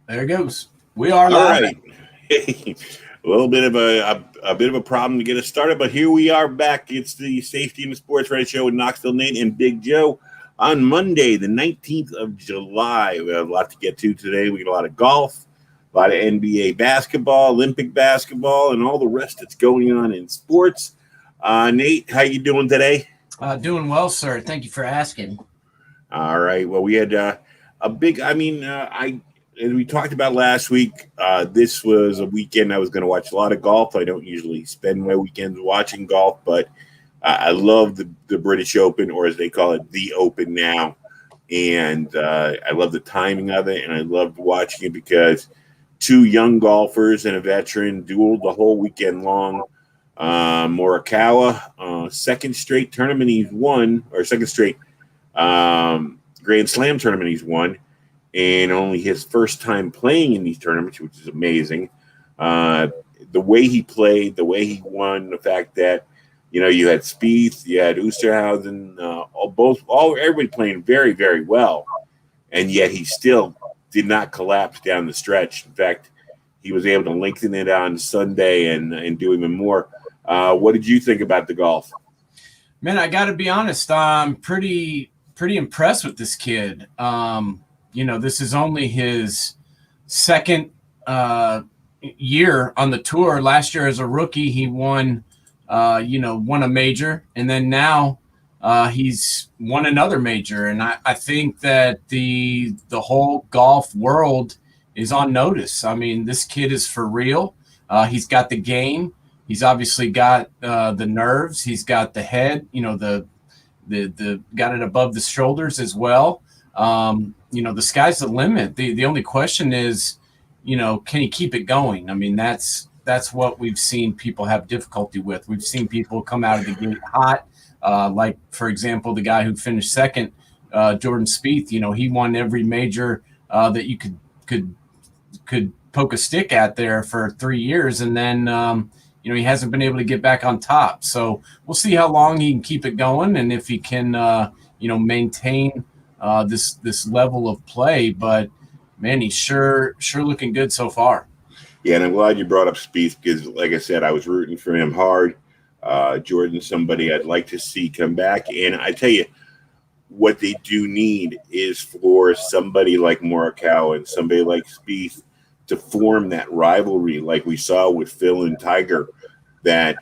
There it goes. We are All live. right. A little bit of a problem to get us started, but here we are back. It's the Safety and the Sportswriter show with Knoxville Nate and Big Joe on Monday, the 19th of July. We have a lot to get to today. We got a lot of golf, a lot of NBA basketball, Olympic basketball, and all the rest that's going on in sports. Nate, how you doing today? Doing well, sir. Thank you for asking. All right. Well, we had a big. As we talked about last week, this was a weekend I was going to watch a lot of golf. I don't usually spend my weekends watching golf, but I love the British Open, or as they call it, the Open now. And I love the timing of it, and I loved watching it because two young golfers and a veteran dueled the whole weekend long. Morikawa, second straight tournament he's won, or second straight Grand Slam tournament he's won, and only his first time playing in these tournaments, which is amazing. The way he played, the way he won, the fact that you had Spieth, you had Oosterhuizen, everybody playing very, very well, and yet he still did not collapse down the stretch. In fact, he was able to lengthen it on Sunday and do even more. What did you think about the golf? Man, I got to be honest. I'm pretty impressed with this kid. This is only his second year on the tour. Last year as a rookie, he won a major, and then now he's won another major. And I think that the whole golf world is on notice. I mean, this kid is for real. He's got the game. He's obviously got the nerves. He's got the head. The got it above the shoulders as well. The sky's the limit. The only question is, can he keep it going? I mean, that's what we've seen people have difficulty with. We've seen people come out of the gate hot, like, for example, the guy who finished second, Jordan Spieth. He won every major that you could poke a stick at there for 3 years, and then he hasn't been able to get back on top. So we'll see how long he can keep it going, and if he can maintain this level of play. But man, he's sure looking good so far. Yeah, and I'm glad you brought up Spieth because, like I said, I was rooting for him hard. Jordan's somebody I'd like to see come back. And I tell you, what they do need is for somebody like Morikawa and somebody like Spieth to form that rivalry like we saw with Phil and Tiger, that,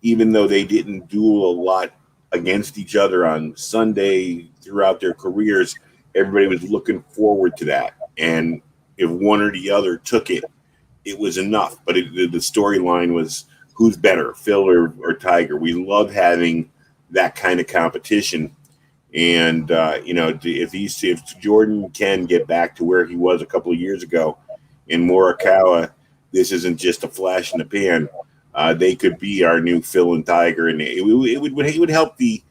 even though they didn't duel a lot against each other on Sunday throughout their careers, everybody was looking forward to that. And if one or the other took it, it was enough. But the storyline was who's better, Phil or Tiger. We love having that kind of competition. And, if Jordan can get back to where he was a couple of years ago, in Morikawa, this isn't just a flash in the pan. They could be our new Phil and Tiger, and it would help the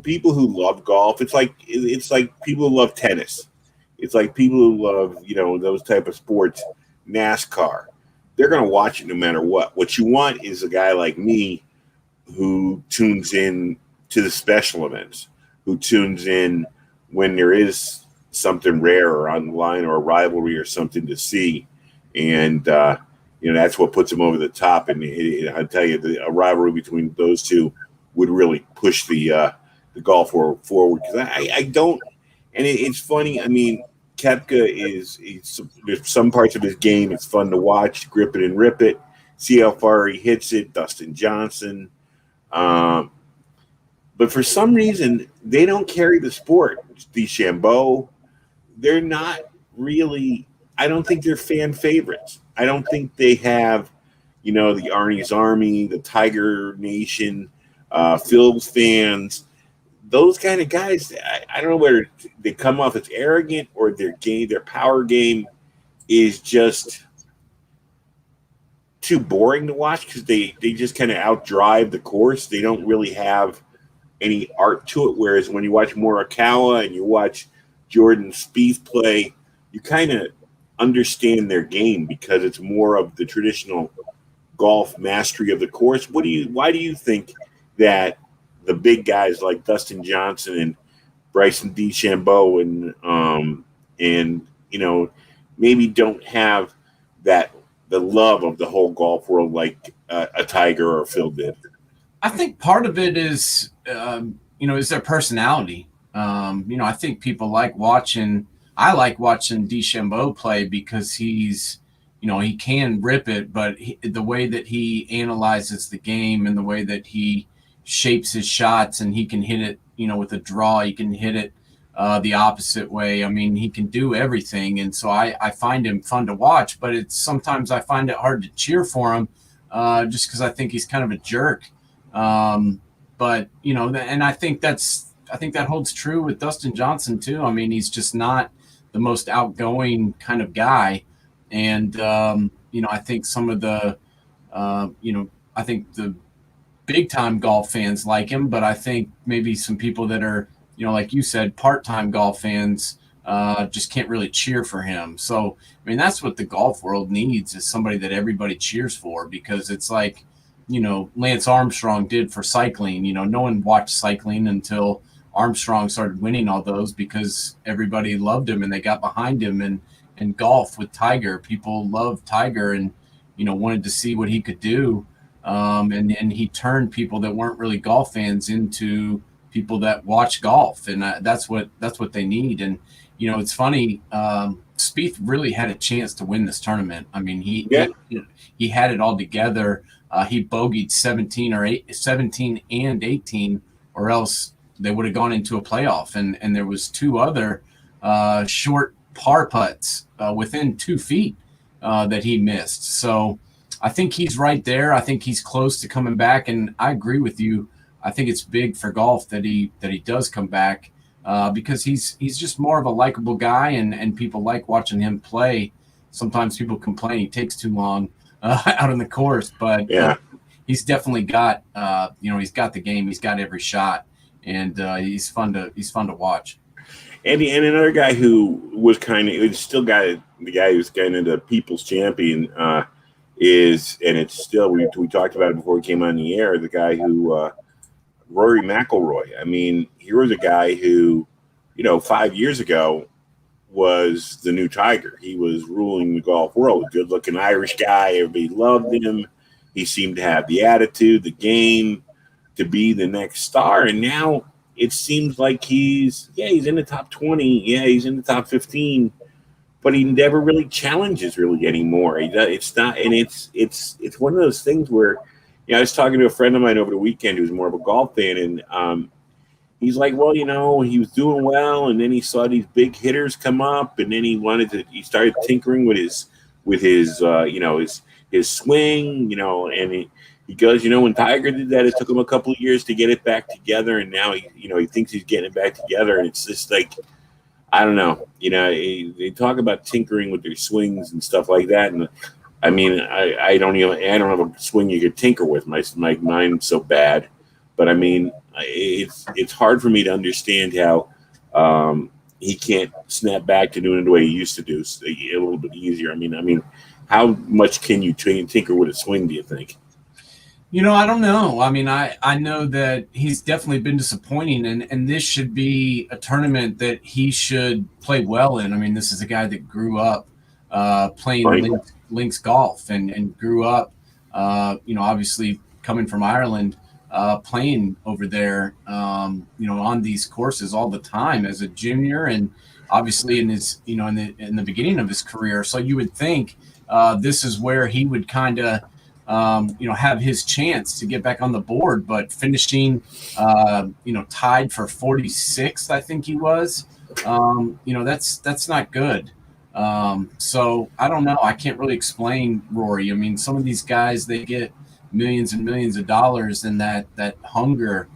people who love golf. It's like people who love tennis. It's like people who love those type of sports, NASCAR. They're going to watch it no matter what. What you want is a guy like me who tunes in to the special events, who tunes in when there is something rare or on the line or a rivalry or something to see. And, that's what puts them over the top. And I tell you, a rivalry between those two would really push the golf world forward. Because I don't, and it's funny. I mean, Koepka there's some parts of his game it's fun to watch, grip it and rip it, see how far he hits it. Dustin Johnson. But for some reason, they don't carry the sport. DeChambeau, they're not really, I don't think they're fan favorites. I don't think they have, the Arnie's Army, the Tiger Nation, Phil's fans. Those kind of guys, I don't know whether they come off as arrogant or their power game is just too boring to watch because they just kind of outdrive the course. They don't really have any art to it. Whereas when you watch Morikawa and you watch Jordan Spieth play, you kind of understand their game because it's more of the traditional golf mastery of the course. Why do you think that the big guys like Dustin Johnson and Bryson DeChambeau and maybe don't have the love of the whole golf world like a Tiger or a Phil did. I think part of it is, is their personality. I think people like watching. I like watching DeChambeau play because he's, he can rip it, but the way that he analyzes the game and the way that he shapes his shots, and he can hit it, with a draw, he can hit it the opposite way. I mean, he can do everything, and so I find him fun to watch. But sometimes I find it hard to cheer for him, just because I think he's kind of a jerk. But and I think that holds true with Dustin Johnson too. I mean, he's just not the most outgoing kind of guy, and I think some of the I think the big time golf fans like him, but I think maybe some people that are like you said, part-time golf fans just can't really cheer for him. So I mean, that's what the golf world needs, is somebody that everybody cheers for, because it's like Lance Armstrong did for cycling. No one watched cycling until Armstrong started winning all those, because everybody loved him and they got behind him. And golf with Tiger, people loved Tiger and wanted to see what he could do. And he turned people that weren't really golf fans into people that watch golf, and that's what they need. And it's funny. Spieth really had a chance to win this tournament. I mean, he had it all together. He bogeyed 17 and 18, or else they would have gone into a playoff. And there was two other short par putts within 2 feet that he missed. So I think he's right there. I think he's close to coming back. And I agree with you. I think it's big for golf that he does come back, because he's just more of a likable guy, and people like watching him play. Sometimes people complain he takes too long out on the course, but he's definitely got he's got the game, he's got every shot, and he's fun to watch. And another guy who was still got the guy who's kind of the people's champion is, and it's still, we talked about it before we came on the air, the guy who Rory McIlroy. I mean, here was a guy who 5 years ago was the new Tiger. He was ruling the golf world. Good looking Irish guy. Everybody loved him. He seemed to have the attitude, the game to be the next star. And now it seems like he's in the top 20. Yeah, he's in the top 15, but he never really challenges really anymore. It's not, and it's one of those things where, I was talking to a friend of mine over the weekend who's more of a golf fan, and he's like, well, he was doing well, and then he saw these big hitters come up, and then he started tinkering with his swing, and he goes, when Tiger did that, it took him a couple of years to get it back together, and now he thinks he's getting it back together, and it's just like, I don't know, they talk about tinkering with their swings and stuff like that, and I mean, I don't have a swing you could tinker with. My mine's so bad, but I mean, it's hard for me to understand how he can't snap back to doing it the way he used to do, so a little bit easier. I mean, how much can you tinker with a swing, do you think? I don't know. I mean, I know that he's definitely been disappointing, and this should be a tournament that he should play well in. I mean, this is a guy that grew up playing links golf and grew up, obviously coming from Ireland, playing over there, on these courses all the time as a junior, and obviously in his, in the beginning of his career. So you would think this is where he would kind of, have his chance to get back on the board, but finishing, tied for 46th, I think he was, that's not good. So I don't know. I can't really explain Rory. I mean, some of these guys, they get millions and millions of dollars, and that hunger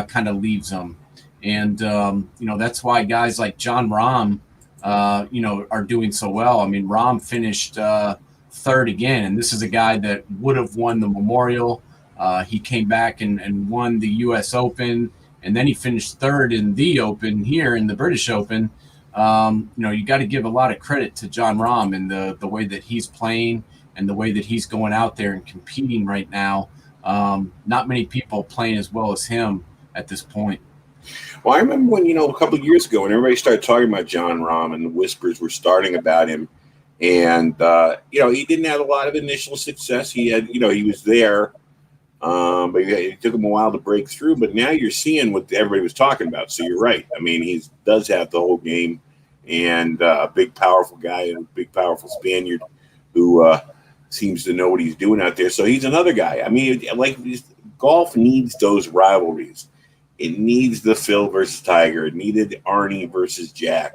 kind of leaves them. And, that's why guys like Jon Rahm, are doing so well. I mean, Rahm finished third again, and this is a guy that would have won the Memorial. He came back and won the U.S. Open, and then he finished third in the Open here in the British Open. You got to give a lot of credit to Jon Rahm and the way that he's playing and the way that he's going out there and competing right now. Not many people playing as well as him at this point. Well, I remember when, a couple of years ago when everybody started talking about John Rahm and the whispers were starting about him. And, he didn't have a lot of initial success. He had, he was there, but it took him a while to break through. But now you're seeing what everybody was talking about. So you're right. I mean, he does have the whole game, and a big, powerful guy, and a big, powerful Spaniard who seems to know what he's doing out there. So he's another guy. I mean, golf needs those rivalries. It needs the Phil versus Tiger. It needed Arnie versus Jack.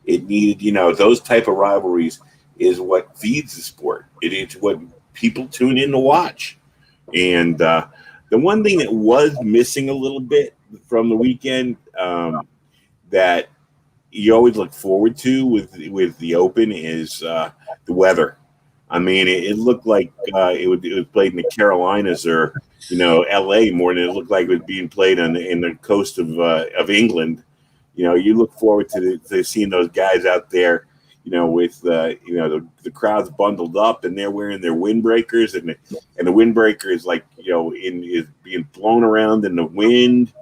It needed, those type of rivalries is what feeds the sport. It's what people tune in to watch. And the one thing that was missing a little bit from the weekend that you always look forward to with the Open is the weather. I mean, it looked like it was played in the Carolinas or L.A. more than it looked like it was being played in the coast of England. You look forward to seeing those guys out there, with the crowd's bundled up and they're wearing their windbreakers and the windbreaker is is being blown around in the wind,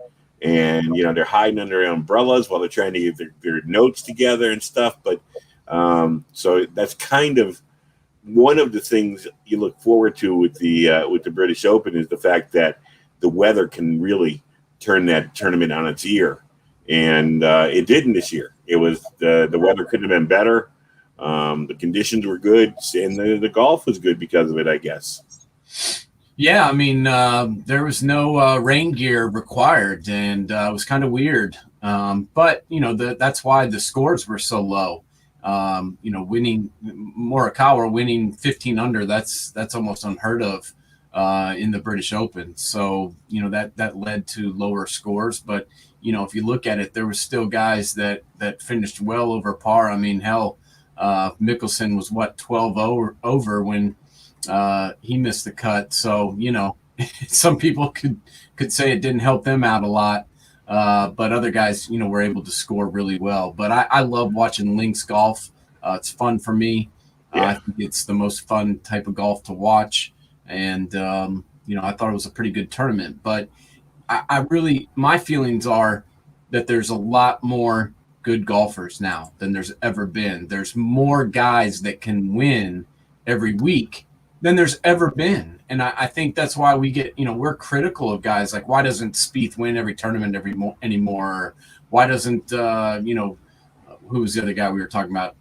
and they're hiding under their umbrellas while they're trying to get their notes together and stuff. But so that's kind of one of the things you look forward to with the British Open is the fact that the weather can really turn that tournament on its ear, and it didn't this year. It was the weather couldn't have been better. The conditions were good, and the golf was good because of it, I guess. Yeah, I mean, there was no rain gear required, and it was kind of weird. But that's why the scores were so low. Winning Morikawa winning 15 under, that's almost unheard of in the British Open. So, that led to lower scores. But, if you look at it, there were still guys that finished well over par. I mean, hell, Mickelson was 12 over when he missed the cut. So, some people could say it didn't help them out a lot. But other guys, were able to score really well. But I love watching links golf. It's fun for me. Yeah. I think it's the most fun type of golf to watch. And, I thought it was a pretty good tournament. But my feelings are that there's a lot more good golfers now than there's ever been. There's more guys that can win every week than there's ever been. And I think that's why we get, we're critical of guys like, why doesn't Spieth win every tournament anymore? Why doesn't, who was the other guy we were talking about?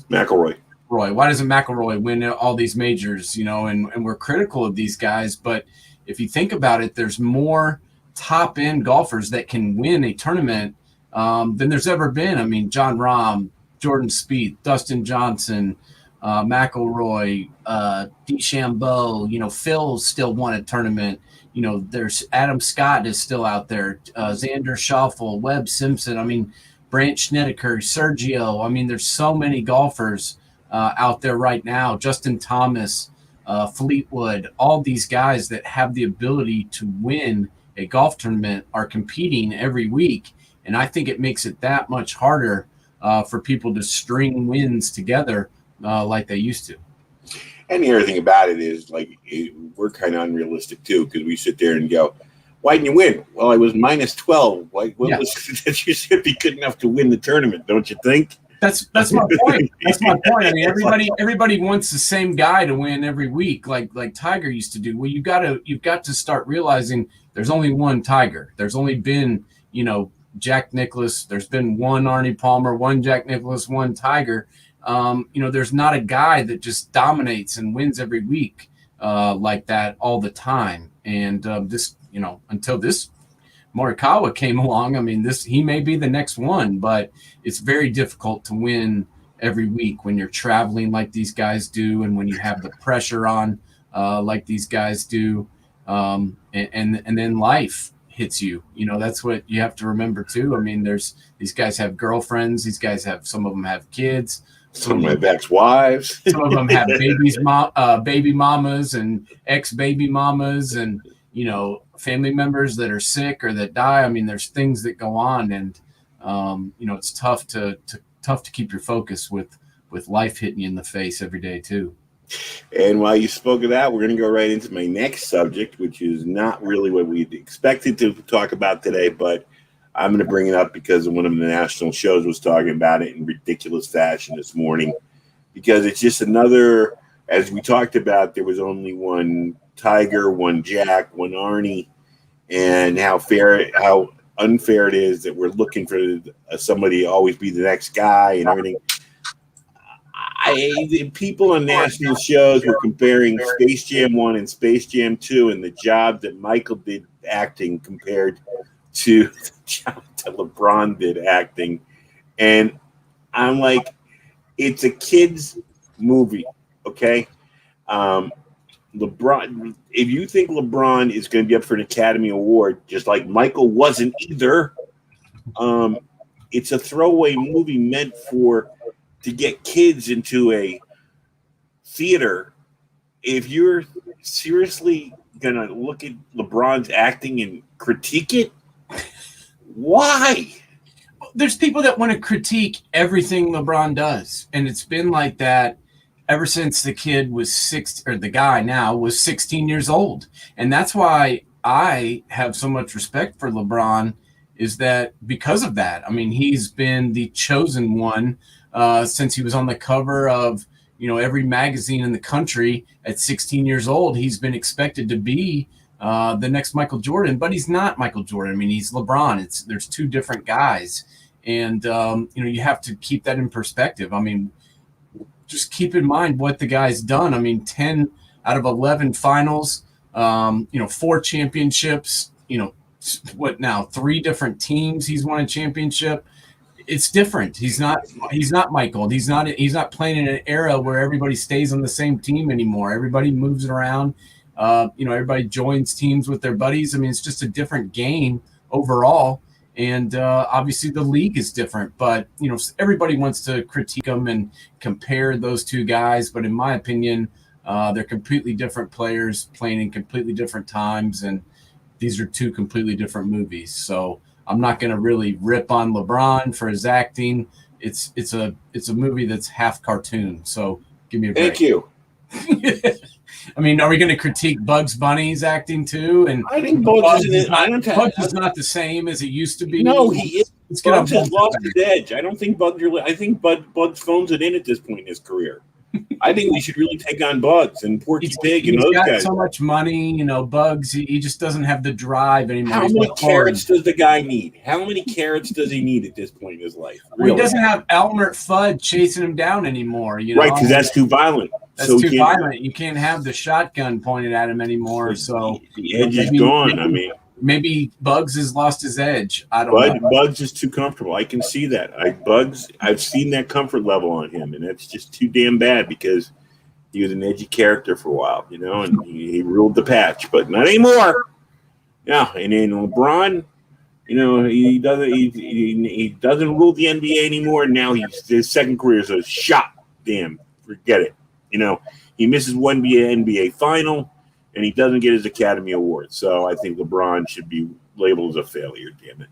McIlroy. Why doesn't McIlroy win all these majors, and we're critical of these guys. But if you think about it, there's more top end golfers that can win a tournament than there's ever been. I mean, John Rahm, Jordan Spieth, Dustin Johnson, McIlroy, DeChambeau, Phil's still won a tournament. There's Adam Scott is still out there, Xander Schauffele, Webb Simpson. I mean, Brandt Snedeker, Sergio. I mean, there's so many golfers out there right now. Justin Thomas, Fleetwood, all these guys that have the ability to win a golf tournament are competing every week. And I think it makes it that much harder for people to string wins together like they used to. And the other thing about it is, we're kind of unrealistic too, because we sit there and go, "Why didn't you win?" Well, I was minus 12. What was that? You should be good enough to win the tournament, don't you think? That's my point. That's my point. I mean, everybody wants the same guy to win every week, like Tiger used to do. Well, you've got to start realizing there's only one Tiger. There's only been, Jack Nicklaus. There's been one Arnie Palmer, one Jack Nicklaus, one Tiger. There's not a guy that just dominates and wins every week like that all the time. And until this Morikawa came along, I mean, he may be the next one, but it's very difficult to win every week when you're traveling like these guys do, and when you have the pressure on like these guys do, and then life hits you. That's what you have to remember too. I mean, these guys have girlfriends. These guys some of them have kids. Some of them have ex-wives. Some of them have baby mamas and ex-baby mamas, and family members that are sick or that die. I mean, there's things that go on, and it's tough to keep your focus with life hitting you in the face every day too. And while you spoke of that, we're going to go right into my next subject, which is not really what we expected to talk about today, but I'm going to bring it up because one of the national shows was talking about it in ridiculous fashion this morning, because it's just another, as we talked about, there was only one Tiger, one Jack, one Arnie, and how unfair it is that we're looking for somebody to always be the next guy and everything. The people on national shows were comparing Space Jam 1 and Space Jam 2 and the job that Michael did acting compared to the job that LeBron did acting. And I'm like, it's a kid's movie, okay? LeBron, if you think LeBron is going to be up for an Academy Award, just like Michael wasn't either, it's a throwaway movie meant to get kids into a theater. If you're seriously going to look at LeBron's acting and critique it, why? There's people that want to critique everything LeBron does, and it's been like that ever since the kid was the guy now was 16 years old. And that's why I have so much respect for LeBron, is that because of that. I mean, he's been the chosen one since he was on the cover of, every magazine in the country at 16 years old. He's been expected to be the next Michael Jordan, but he's not Michael Jordan. I mean, he's LeBron. There's two different guys. And, you have to keep that in perspective. I mean, just keep in mind what the guy's done. I mean, 10 out of 11 finals, 4 championships, what now, 3 different teams he's won a championship. It's different. He's not Michael. He's not playing in an era where everybody stays on the same team anymore. Everybody moves around. Everybody joins teams with their buddies. I mean, it's just a different game overall. And obviously the league is different, but, everybody wants to critique them and compare those two guys. But in my opinion, they're completely different players playing in completely different times. And these are 2 completely different movies. So I'm not going to really rip on LeBron for his acting. It's a movie that's half cartoon. So give me a break. Thank you. I mean, are we going to critique Bugs Bunny's acting too? And I think Bugs is not the same as it used to be. No, he is. Bugs has lost his edge. I don't think Bugs really. I think Bugs phones it in at this point in his career. I think we should really take on Bugs and Porky Pig and those guys. He's got so much money, Bugs. He just doesn't have the drive anymore. How many carrots does the guy need? How many carrots does he need at this point in his life? Really? Well, he doesn't have Elmer Fudd chasing him down anymore. Right, because that's too violent. That's too violent. You can't have the shotgun pointed at him anymore. So the edge is gone. I mean, maybe Bugs has lost his edge. I don't know. Bugs is too comfortable. I can see that. I've seen that comfort level on him, and that's just too damn bad because he was an edgy character for a while, and he ruled the patch, but not anymore. Yeah, and then LeBron, he doesn't rule the NBA anymore. Now his second career is a shot. Damn, forget it. He misses one NBA final, and he doesn't get his Academy Award. So I think LeBron should be labeled as a failure. Damn it,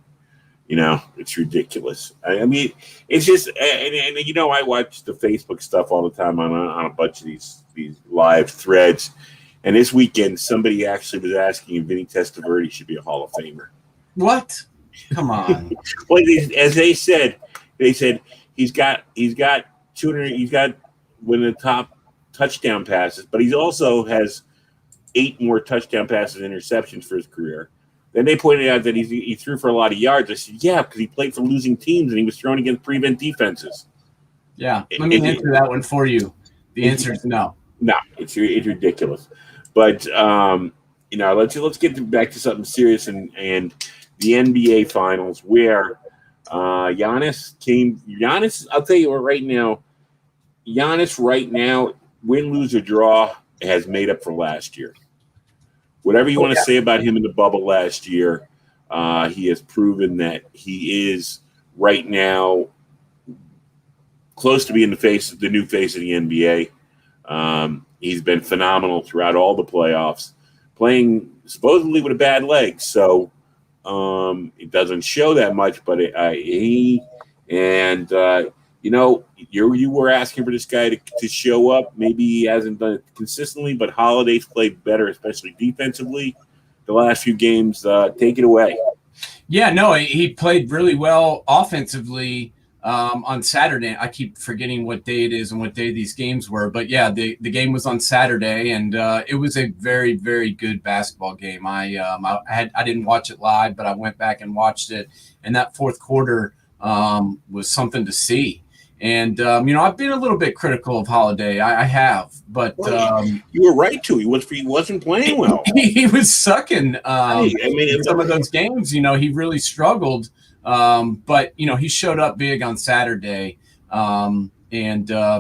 it's ridiculous. I mean, it's just, and I watch the Facebook stuff all the time on a bunch of these live threads. And this weekend, somebody actually was asking if Vinny Testaverde should be a Hall of Famer. What? Come on. Well, as they said he's got 200. He's got one of the top touchdown passes, but he also has 8 more touchdown passes and interceptions for his career. Then they pointed out that he threw for a lot of yards. I said, yeah, because he played for losing teams and he was thrown against prevent defenses. Yeah, let me answer that one for you. The answer is no. No, it's ridiculous. But let's get back to something serious and the NBA Finals where Giannis. I'll tell you what, right now, Giannis right now, win, lose, or draw, has made up for last year. Whatever you want to say about him in the bubble last year, he has proven that he is right now close to being the new face of the NBA. He's been phenomenal throughout all the playoffs, playing supposedly with a bad leg. So it doesn't show that much, but you were asking for this guy to show up. Maybe he hasn't done it consistently, but Holiday's played better, especially defensively. The last few games, take it away. Yeah, no, he played really well offensively on Saturday. I keep forgetting what day it is and what day these games were, but yeah, the game was on Saturday, and it was a very, very good basketball game. I didn't watch it live, but I went back and watched it, and that fourth quarter was something to see. And I've been a little bit critical of Holiday. I have, but Well, you were right to. He wasn't playing well. he was sucking. I mean, In some of those games, he really struggled. But he showed up big on Saturday and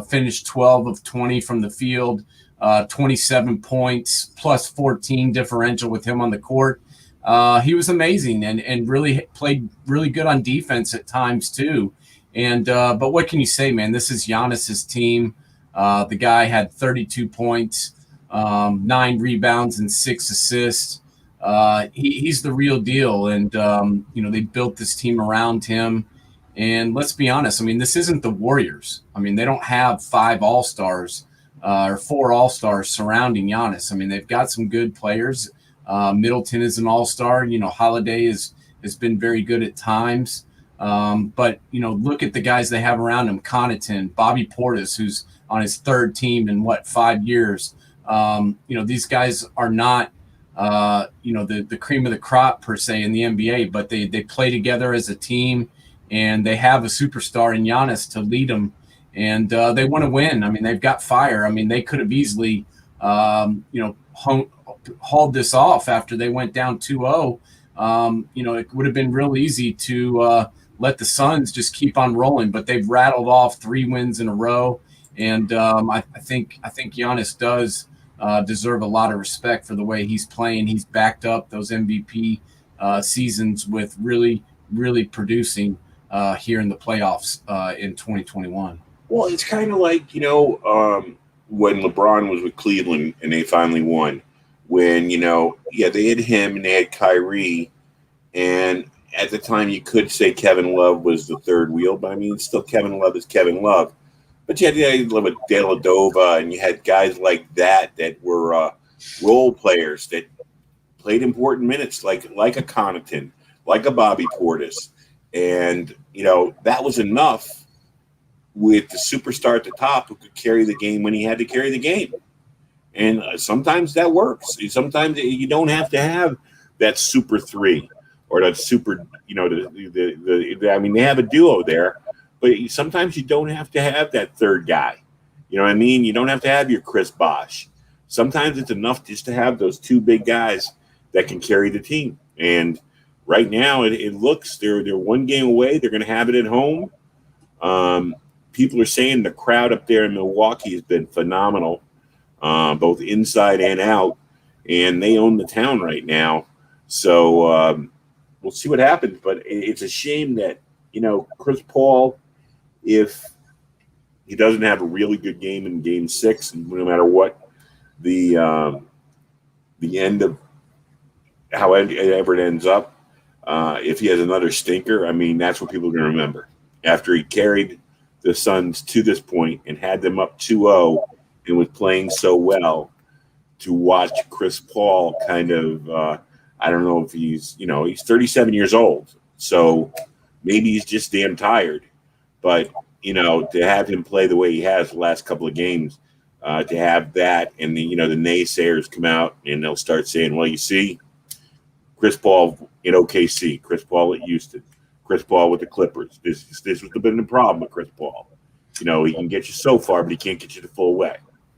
finished 12 of 20 from the field, 27 points plus 14 differential with him on the court. He was amazing and really played really good on defense at times too. And but what can you say, man? This is Giannis's team. The guy had 32 points, 9 rebounds, and 6 assists. He's the real deal, and they built this team around him. And let's be honest, I mean, this isn't the Warriors. I mean, they don't have 5 All-Stars or 4 All-Stars surrounding Giannis. I mean, they've got some good players. Middleton is an All-Star. Holiday has been very good at times. But look at the guys they have around him: Connaughton, Bobby Portis, who's on his 3rd team in 5 years. These guys are not the cream of the crop per se in the NBA, but they play together as a team, and they have a superstar in Giannis to lead them, and they want to win. I mean, they've got fire. I mean, they could have easily hauled this off after they went down 2-0. It would have been real easy to let the Suns just keep on rolling, but they've rattled off 3 wins in a row, and I think Giannis does deserve a lot of respect for the way he's playing. He's backed up those MVP seasons with really, really producing here in the playoffs in 2021. Well, it's kind of like, when LeBron was with Cleveland and they finally won, when, they had him and they had Kyrie, and at the time you could say Kevin Love was the 3rd wheel, but I mean, still Kevin Love is Kevin Love. But you had Deladova, and you had guys like that were role players that played important minutes, like a Connaughton, like a Bobby Portis. And, that was enough with the superstar at the top who could carry the game when he had to carry the game. And sometimes that works. Sometimes you don't have to have that super 3 or that super, I mean, they have a duo there, but sometimes you don't have to have that 3rd guy. You know what I mean? You don't have to have your Chris Bosh. Sometimes it's enough just to have those 2 big guys that can carry the team. And right now it looks they're 1 game away. They're going to have it at home. People are saying the crowd up there in Milwaukee has been phenomenal, both inside and out, and they own the town right now. So we'll see what happens. But it's a shame that, Chris Paul, if he doesn't have a really good game in Game 6, and no matter what the end of however it ends up, if he has another stinker, I mean, that's what people are going to remember. After he carried the Suns to this point and had them up 2-0 and was playing so well, to watch Chris Paul kind of, I don't know if he's 37 years old, so maybe he's just damn tired. But, to have him play the way he has the last couple of games, to have that, and the naysayers come out and they'll start saying, well, you see, Chris Paul in OKC, Chris Paul at Houston, Chris Paul with the Clippers. This was been the problem with Chris Paul. He can get you so far, but he can't get you the full way.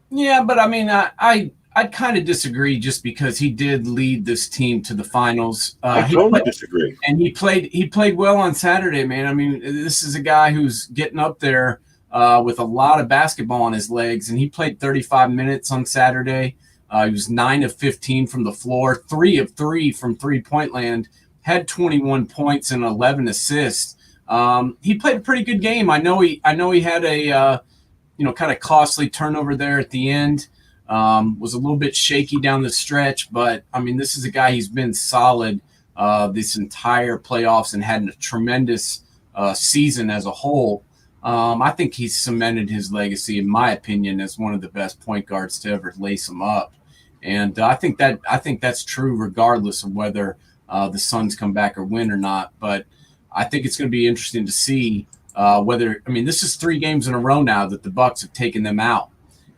Yeah, but I mean, I'd kind of disagree, just because he did lead this team to the finals. I totally disagree. And he played well on Saturday, man. I mean, this is a guy who's getting up there with a lot of basketball on his legs, and he played 35 minutes on Saturday. He was 9 of 15 from the floor, 3 of 3 from 3-point land, had 21 points and 11 assists. He played a pretty good game. I know he had a kind of costly turnover there at the end. Was a little bit shaky down the stretch, but I mean, this is a guy, he's been solid this entire playoffs and had a tremendous season as a whole. I think he's cemented his legacy, in my opinion, as one of the best point guards to ever lace him up. And I think that's true regardless of whether the Suns come back or win or not. But I think it's going to be interesting to see whether – I mean, this is 3 games in a row now that the Bucks have taken them out.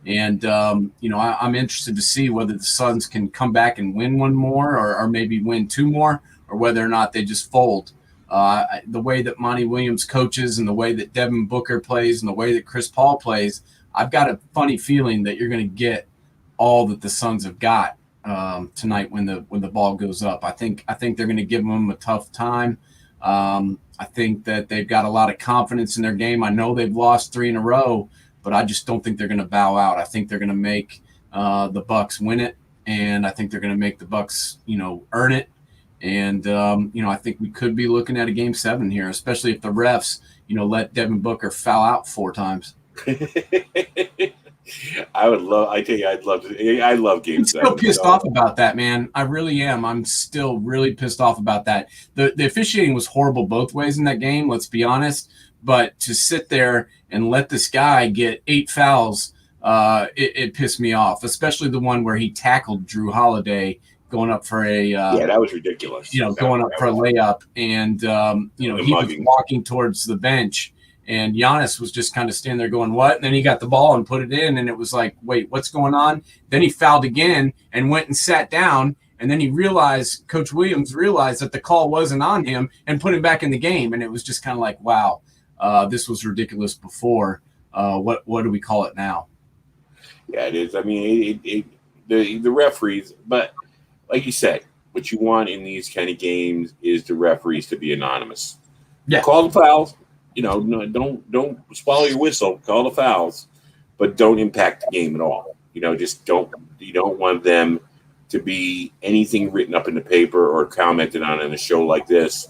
And, I'm interested to see whether the Suns can come back and win one more or maybe win 2 more, or whether or not they just fold. The way that Monty Williams coaches and the way that Devin Booker plays and the way that Chris Paul plays, I've got a funny feeling that you're going to get all that the Suns have got tonight when the ball goes up. I think they're going to give them a tough time. I think that they've got a lot of confidence in their game. I know they've lost 3 in a row, but I just don't think they're going to bow out. I think they're going to make the Bucks win it, and I think they're going to make the Bucks, earn it. And, I think we could be looking at a Game 7 here, especially if the refs, let Devin Booker foul out 4 times. I love Game 7. I'm still pissed off about that, man. I really am. I'm still really pissed off about that. The officiating was horrible both ways in that game, let's be honest. But to sit there and let this guy get 8 fouls, it pissed me off, especially the one where he tackled Drew Holiday going up for a that was ridiculous. Going up for a layup, and he was walking towards the bench, and Giannis was just kind of standing there going, "What?" And then he got the ball and put it in, and it was like, "Wait, what's going on?" Then he fouled again and went and sat down, and then Coach Williams realized that the call wasn't on him and put him back in the game, and it was just kind of like, wow. This was ridiculous before. What do we call it now? Yeah, it is. I mean, the referees, but like you said, what you want in these kind of games is the referees to be anonymous. Yeah. Call the fouls. No, don't swallow your whistle. Call the fouls, but don't impact the game at all. Just don't. You don't want them to be anything written up in the paper or commented on in a show like this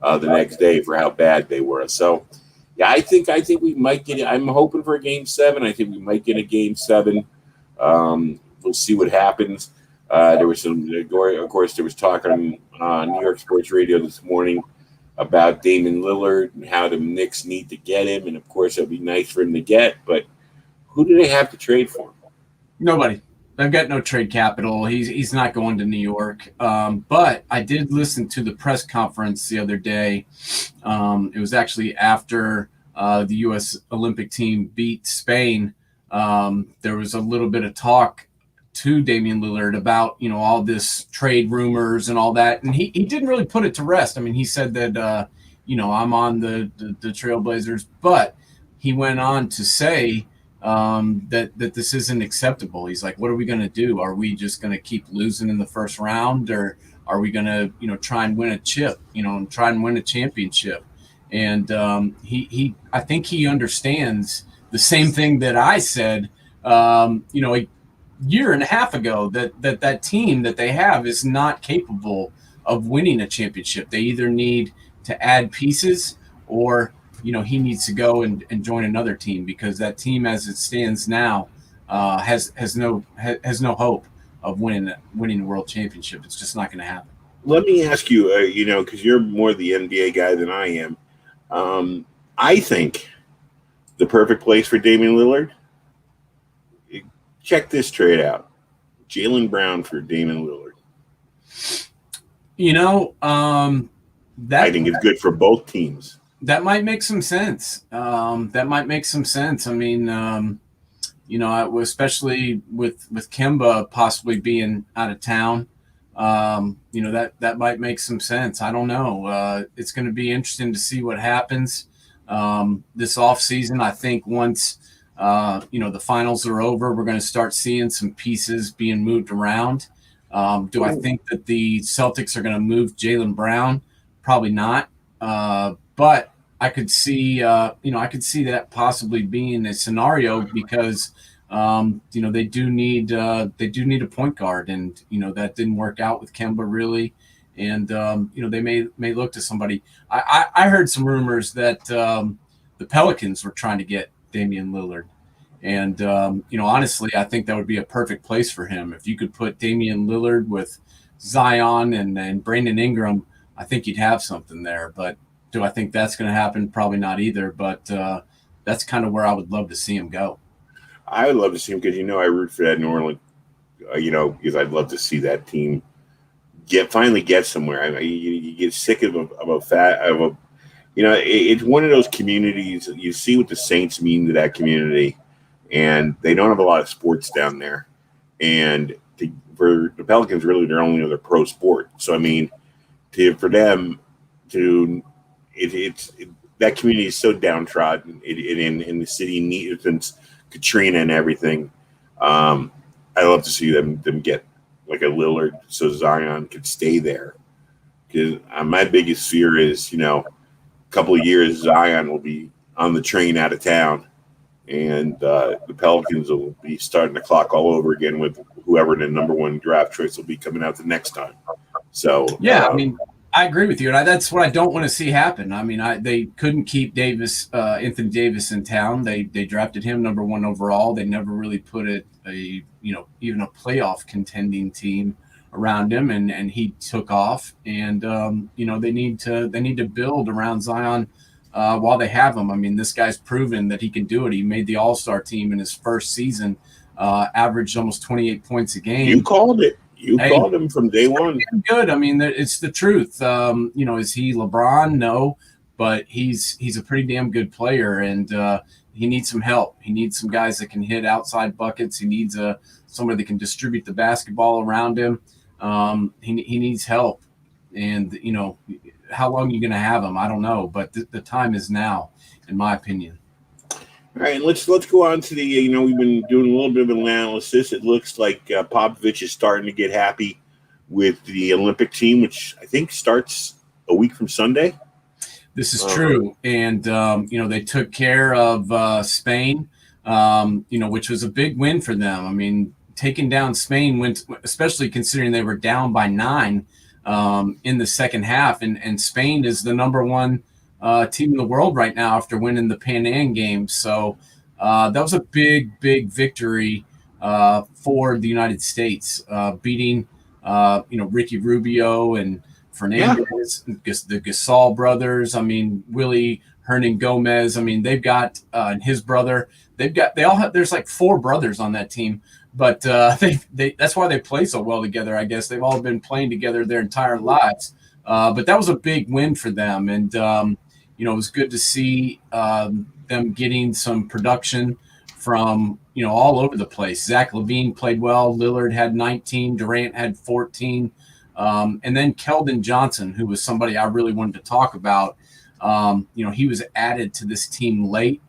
the next day for how bad they were. So. Yeah, I think we might get it. I'm hoping for a Game 7. I think we might get a Game 7. We'll see what happens. There was of course, there was talk on New York Sports Radio this morning about Damian Lillard and how the Knicks need to get him. And, of course, it would be nice for him to get. But who do they have to trade for? Nobody. They've got no trade capital. He's not going to New York. But I did listen to the press conference the other day. It was actually after the U.S. Olympic team beat Spain. There was a little bit of talk to Damian Lillard about, all this trade rumors and all that. And he didn't really put it to rest. I mean, he said that, I'm on the Trailblazers. But he went on to say that this isn't acceptable. He's like, what are we going to do? Are we just going to keep losing in the first round, or are we going to, try and win a chip, and try and win a championship? And I think he understands the same thing that I said, a year and a half ago, that team that they have is not capable of winning a championship. They either need to add pieces or he needs to go and join another team, because that team as it stands now has no hope of winning the world championship. It's just not going to happen. Let me ask you, because you're more the NBA guy than I am. I think the perfect place for Damian Lillard, check this trade out. Jaylen Brown for Damian Lillard. I think it's good for both teams. That might make some sense. I mean, especially with Kemba possibly being out of town, that might make some sense. I don't know. It's going to be interesting to see what happens this offseason. I think once, the finals are over, we're going to start seeing some pieces being moved around. Do I think that the Celtics are going to move Jaylen Brown? Probably not. But I could see, that possibly being a scenario because, they do need a point guard, and that didn't work out with Kemba really, and they may look to somebody. I heard some rumors that the Pelicans were trying to get Damian Lillard, and honestly, I think that would be a perfect place for him if you could put Damian Lillard with Zion and Brandon Ingram. I think you'd have something there, but. Do I think that's going to happen? Probably not either, but that's kind of where I would love to see him go. I would love to see him because, I root for that New Orleans, because I'd love to see that team finally get somewhere. I mean, you get sick of a it's one of those communities. You see what the Saints mean to that community, and they don't have a lot of sports down there. And for the Pelicans, really, they're only other pro sport. So I mean, for them to that community is so downtrodden in the city since Katrina and everything. I love to see them get like a Lillard so Zion could stay there. Because my biggest fear is, a couple of years Zion will be on the train out of town, and the Pelicans will be starting the clock all over again with whoever the number one draft choice will be coming out the next time. So yeah, I agree with you, and that's what I don't want to see happen. They couldn't keep Anthony Davis in town. They drafted him number 1 overall. They never really put even a playoff contending team around him, and he took off. And they need to build around Zion while they have him. This guy's proven that he can do it. He made the All-Star team in his first season, averaged almost 28 points a game. You called it. Called him from day one. Good. It's the truth. Is he LeBron? No, but he's a pretty damn good player, and he needs some help. He needs some guys that can hit outside buckets. He needs somebody that can distribute the basketball around him. He needs help, and how long are you going to have him? I don't know, but the time is now, in my opinion. All right, let's go on to the, we've been doing a little bit of analysis. It looks like Popovich is starting to get happy with the Olympic team, which I think starts a week from Sunday. This is true. And, they took care of Spain, which was a big win for them. Taking down Spain, especially considering they were down by 9 in the second half. And Spain is the number 1 team in the world right now after winning the Pan Am Games. So that was a big victory for the United States, beating Ricky Rubio and Fernandez, the Gasol brothers. Willie Hernan Gomez. They've got his brother. There's like 4 brothers on that team, but that's why they play so well together. I guess they've all been playing together their entire lives. But that was a big win for them, and it was good to see them getting some production from all over the place. Zach LaVine played well. Lillard had 19. Durant had 14. And then Keldon Johnson, who was somebody I really wanted to talk about. He was added to this team late.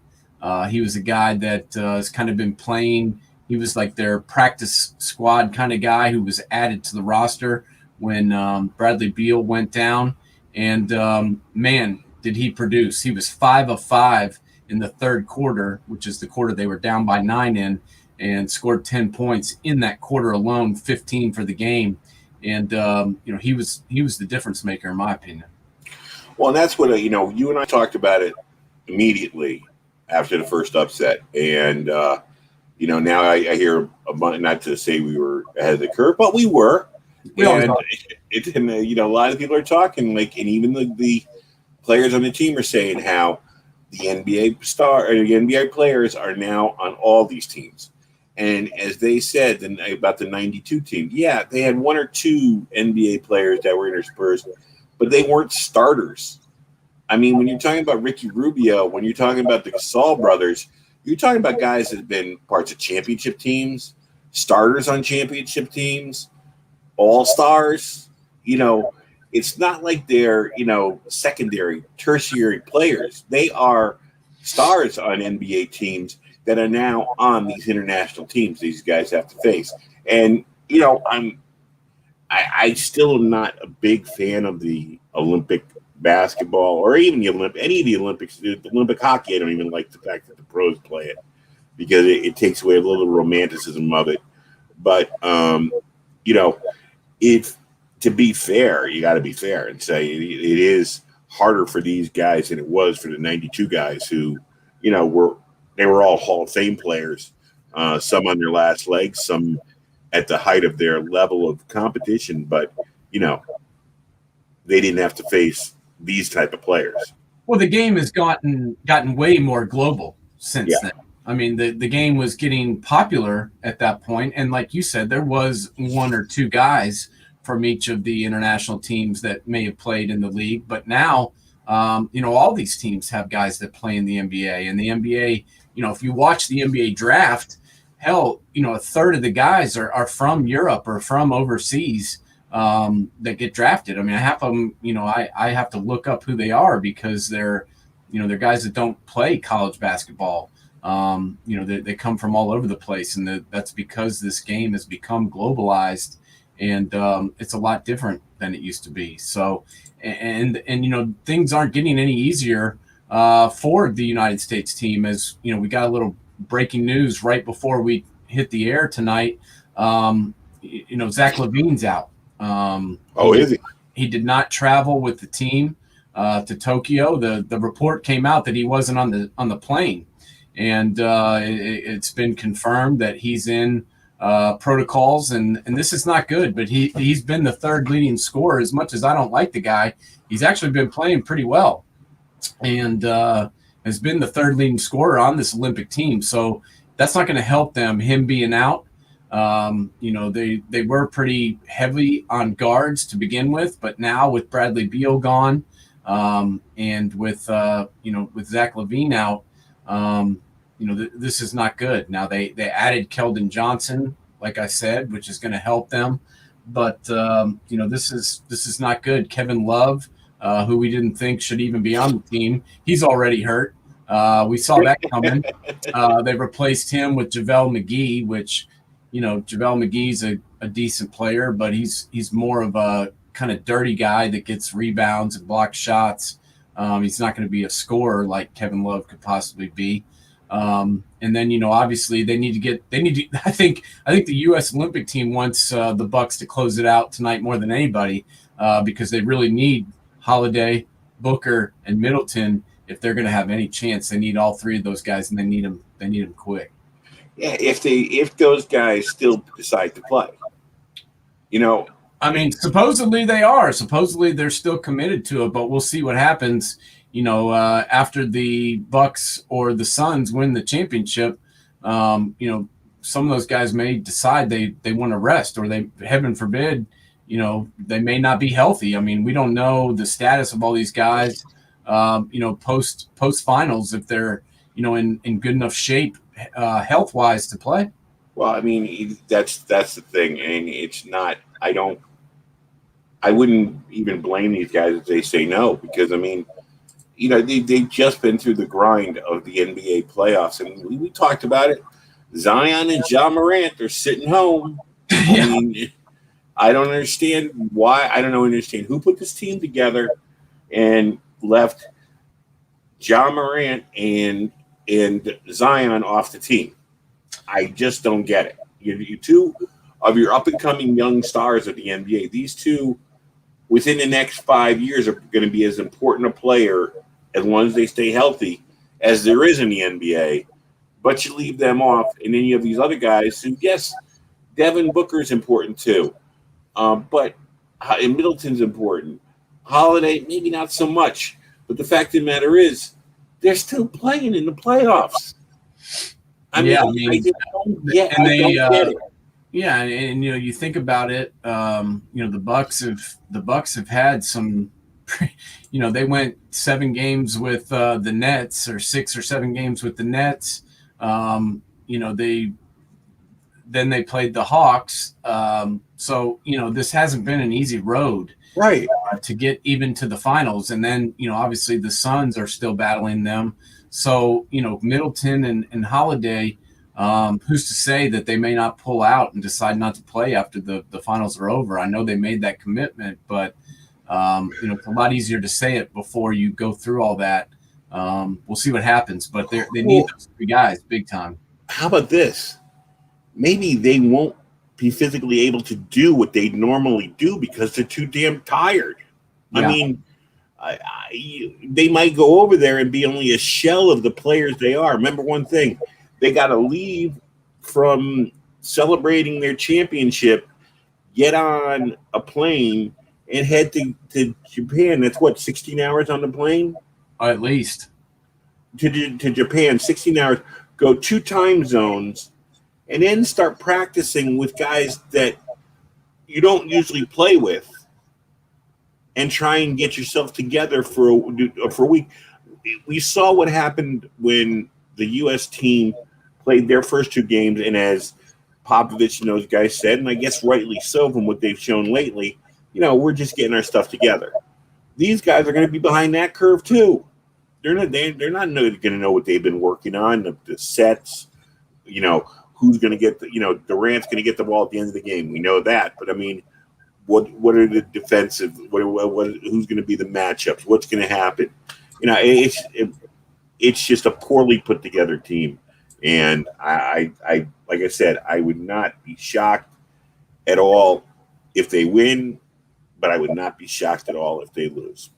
He was a guy that has kind of been playing. He was like their practice squad kind of guy who was added to the roster when Bradley Beal went down. And, man, did he produce. He was 5 of 5 in the third quarter, which is the quarter they were down by 9 in, and scored 10 points in that quarter alone, 15 for the game. And, he was the difference maker, in my opinion. Well, and that's what, you and I talked about it immediately after the first upset. And, now I hear not to say we were ahead of the curve, but we were. And a lot of people are talking, and even the players on the team are saying how the NBA players are now on all these teams. And as they said about the 92 team, yeah, they had 1 or 2 NBA players that were interspersed, but they weren't starters. When you're talking about Ricky Rubio, when you're talking about the Gasol brothers, you're talking about guys that have been parts of championship teams, starters on championship teams, all-stars. It's not like they're, secondary, tertiary players. They are stars on NBA teams that are now on these international teams these guys have to face. And, I still am not a big fan of the Olympic basketball or even any of the Olympics. The Olympic hockey, I don't even like the fact that the pros play it because it takes away a little romanticism of it. But, if to be fair, you got to be fair and say it is harder for these guys than it was for the 92 guys who, they were all Hall of Fame players, some on their last legs, some at the height of their level of competition, but, they didn't have to face these type of players. Well, the game has gotten way more global since then. The game was getting popular at that point, and like you said, there was 1 or 2 guys from each of the international teams that may have played in the league. But now, all these teams have guys that play in the NBA. And the NBA, if you watch the NBA draft, hell, a third of the guys are from Europe or from overseas that get drafted. I mean, half of them, I have to look up who they are because they're guys that don't play college basketball. They come from all over the place, and that's because this game has become globalized, and it's a lot different than it used to be. So, and things aren't getting any easier for the United States team. As we got a little breaking news right before we hit the air tonight. Zach LaVine's out. Is he? He did not travel with the team to Tokyo. The report came out that he wasn't on the plane, and it's been confirmed that he's in protocols, and this is not good. But he's been the third leading scorer. As much as I don't like the guy, he's actually been playing pretty well, and has been the third leading scorer on this Olympic team. So that's not going to help them. Him being out. They were pretty heavy on guards to begin with, but now with Bradley Beal gone, and with Zach LaVine out, this is not good. Now they added Keldon Johnson, like I said, which is going to help them, but this is not good. Kevin Love, who we didn't think should even be on the team, he's already hurt. We saw that coming. They replaced him with JaVale McGee, which, JaVale McGee's a decent player, but he's more of a kind of dirty guy that gets rebounds and blocks shots. He's not going to be a scorer like Kevin Love could possibly be. And then, obviously I think the U.S. Olympic team wants the Bucks to close it out tonight more than anybody, because they really need Holiday, Booker, and Middleton. If they're going to have any chance, they need all three of those guys, and they need them quick. Yeah, if those guys still decide to play, I mean, supposedly they are. Supposedly they're still committed to it, but we'll see what happens. After the Bucks or the Suns win the championship, some of those guys may decide they want to rest, or they, heaven forbid, they may not be healthy. I mean, we don't know the status of all these guys. Post finals, if they're in good enough shape health wise to play. Well, I mean, that's the thing, and it's not. I wouldn't even blame these guys if they say no, because I mean, they've just been through the grind of the NBA playoffs, and we talked about it. Zion and Ja Morant are sitting home. Yeah. I mean, I don't understand why. I don't understand who put this team together and left Ja Morant and Zion off the team. I just don't get it. You two of your up-and-coming young stars of the NBA, these two, within the next 5 years, are going to be as important a player, as long as they stay healthy, as there is in the NBA. But you leave them off, and then you have these other guys who, yes, Devin Booker's important too, but Middleton's important. Holiday, maybe not so much. But the fact of the matter is, they're still playing in the playoffs. I don't get it. Yeah, and you think about it. The Bucks have had some. They went 7 games with the Nets, or 6 or 7 games with the Nets. They played the Hawks. So this hasn't been an easy road, right, to get even to the finals. And then obviously the Suns are still battling them. So Middleton and Holiday. Who's to say that they may not pull out and decide not to play after the finals are over? I know they made that commitment, but it's a lot easier to say it before you go through all that. We'll see what happens, but they need those 3 guys big time. How about this? Maybe they won't be physically able to do what they normally do because they're too damn tired. Yeah. I mean, they might go over there and be only a shell of the players they are. Remember one thing. They got to leave from celebrating their championship, get on a plane, and head to Japan. That's what, 16 hours on the plane? At least. To Japan, 16 hours, go 2 time zones, and then start practicing with guys that you don't usually play with, and try and get yourself together for a week. We saw what happened when the U.S. team played their first 2 games, and as Popovich and those guys said, and I guess rightly so from what they've shown lately, we're just getting our stuff together. These guys are going to be behind that curve too. They're not going to know what they've been working on, the sets, who's going to get Durant's going to get the ball at the end of the game. We know that, but I mean, what are the defensive? Who's going to be the matchups? What's going to happen? It's just a poorly put together team, and I like I said, I would not be shocked at all if they win, but I would not be shocked at all if they lose.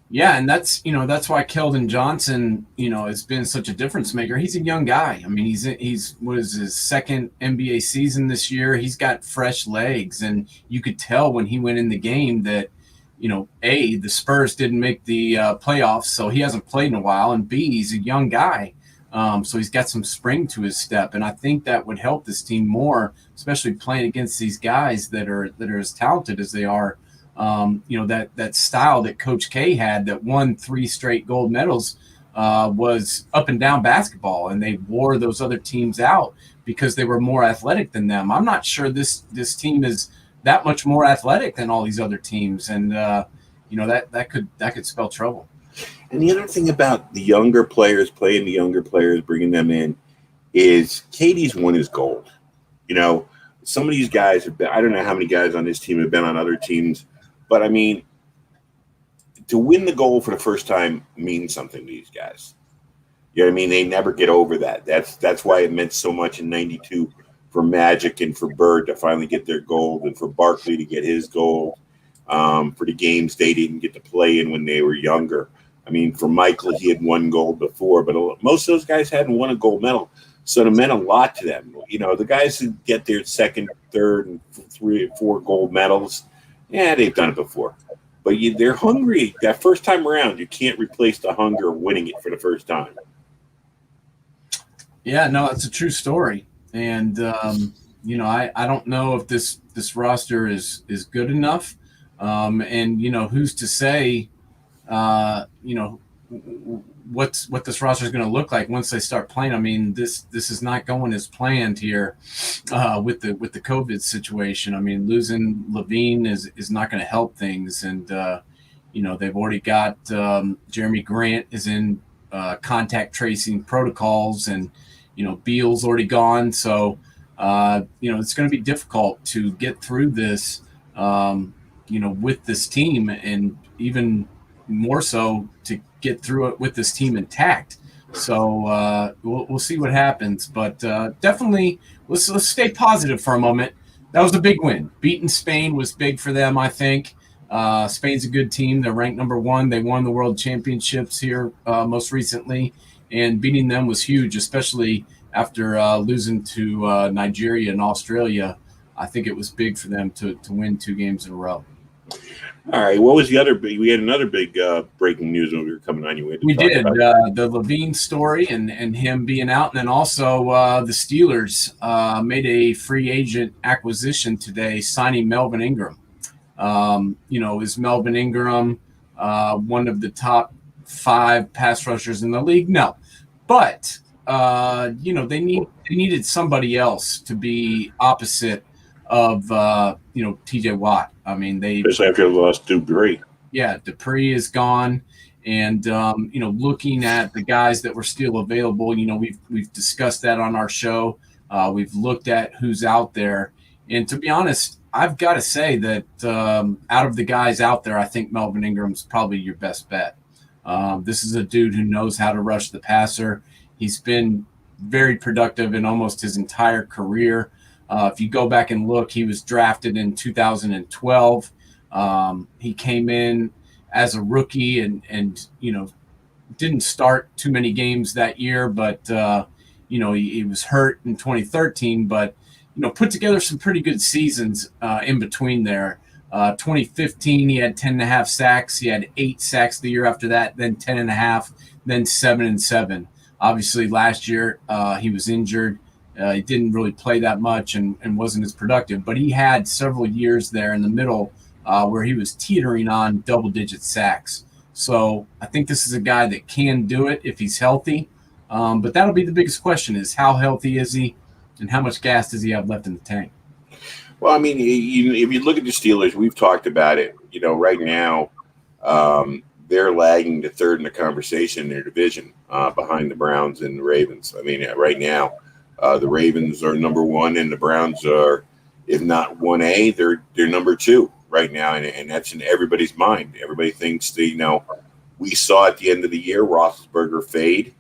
Yeah, and that's why Keldon Johnson, has been such a difference maker. He's a young guy. I mean, he's what is his second NBA season this year. He's got fresh legs, and you could tell when he went in the game that, A, the Spurs didn't make the playoffs, so he hasn't played in a while, and B, he's a young guy, so he's got some spring to his step, and I think that would help this team more, especially playing against these guys that are as talented as they are. That style that Coach K had that won 3 straight gold medals was up and down basketball, and they wore those other teams out because they were more athletic than them. I'm not sure this team is that much more athletic than all these other teams, and that could spell trouble. And the other thing about the younger players, playing the younger players, bringing them in, is KD's won his gold. Some of these guys have been, I don't know how many guys on this team have been on other teams, but I mean, to win the gold for the first time means something to these guys. You know what I mean? They never get over that. That's why it meant so much in '92 for Magic and for Bird to finally get their gold, and for Barkley to get his gold, for the games they didn't get to play in when they were younger. I mean, for Michael, he had won gold before, but most of those guys hadn't won a gold medal, so it meant a lot to them. The guys who get their second, third, and 3 or 4 gold medals, yeah, they've done it before. But they're hungry. That first time around, you can't replace the hunger of winning it for the first time. Yeah, no, it's a true story. And, I don't know if this roster is good enough. And, who's to say, what this roster is going to look like once they start playing. I mean, this is not going as planned here with the COVID situation. I mean, losing Levine is not going to help things, and they've already got Jeremy Grant is in contact tracing protocols, and Beal's already gone, so it's going to be difficult to get through this with this team, and even more so to get through it with this team intact. So we'll see what happens, but definitely let's stay positive for a moment. That was a big win. Beating Spain was big for them, I think. Spain's a good team. They're ranked number 1. They won the World Championships here most recently, and beating them was huge, especially after losing to Nigeria and Australia. I think it was big for them to win 2 games in a row. All right. What was the other big? We had another big breaking news when we were coming on. We did the Levine story and him being out, and then also the Steelers made a free agent acquisition today, signing Melvin Ingram. Is Melvin Ingram one of the top 5 pass rushers in the league? No, but they needed somebody else to be opposite of TJ Watt. I mean, especially after they lost Dupree. Yeah, Dupree is gone, and looking at the guys that were still available, we've discussed that on our show. We've looked at who's out there, and to be honest, I've got to say that out of the guys out there, I think Melvin Ingram's probably your best bet. This is a dude who knows how to rush the passer. He's been very productive in almost his entire career. If you go back and look, he was drafted in 2012. He came in as a rookie and didn't start too many games that year, but he was hurt in 2013, but put together some pretty good seasons in between there. 2015, he had 10.5 sacks. He had 8 sacks the year after that, then 10.5, then 7 and 7. Obviously, last year he was injured. He didn't really play that much and wasn't as productive, but he had several years there in the middle where he was teetering on double-digit sacks. So I think this is a guy that can do it if he's healthy. But that'll be the biggest question: is how healthy is he, and how much gas does he have left in the tank? Well, I mean, if you look at the Steelers, we've talked about it. Right now, they're lagging to third in the conversation in their division, behind the Browns and the Ravens. I mean, right now, the Ravens are number one, and the Browns are, if not 1A, they're number two right now, and that's in everybody's mind. Everybody thinks that, we saw at the end of the year Roethlisberger fade,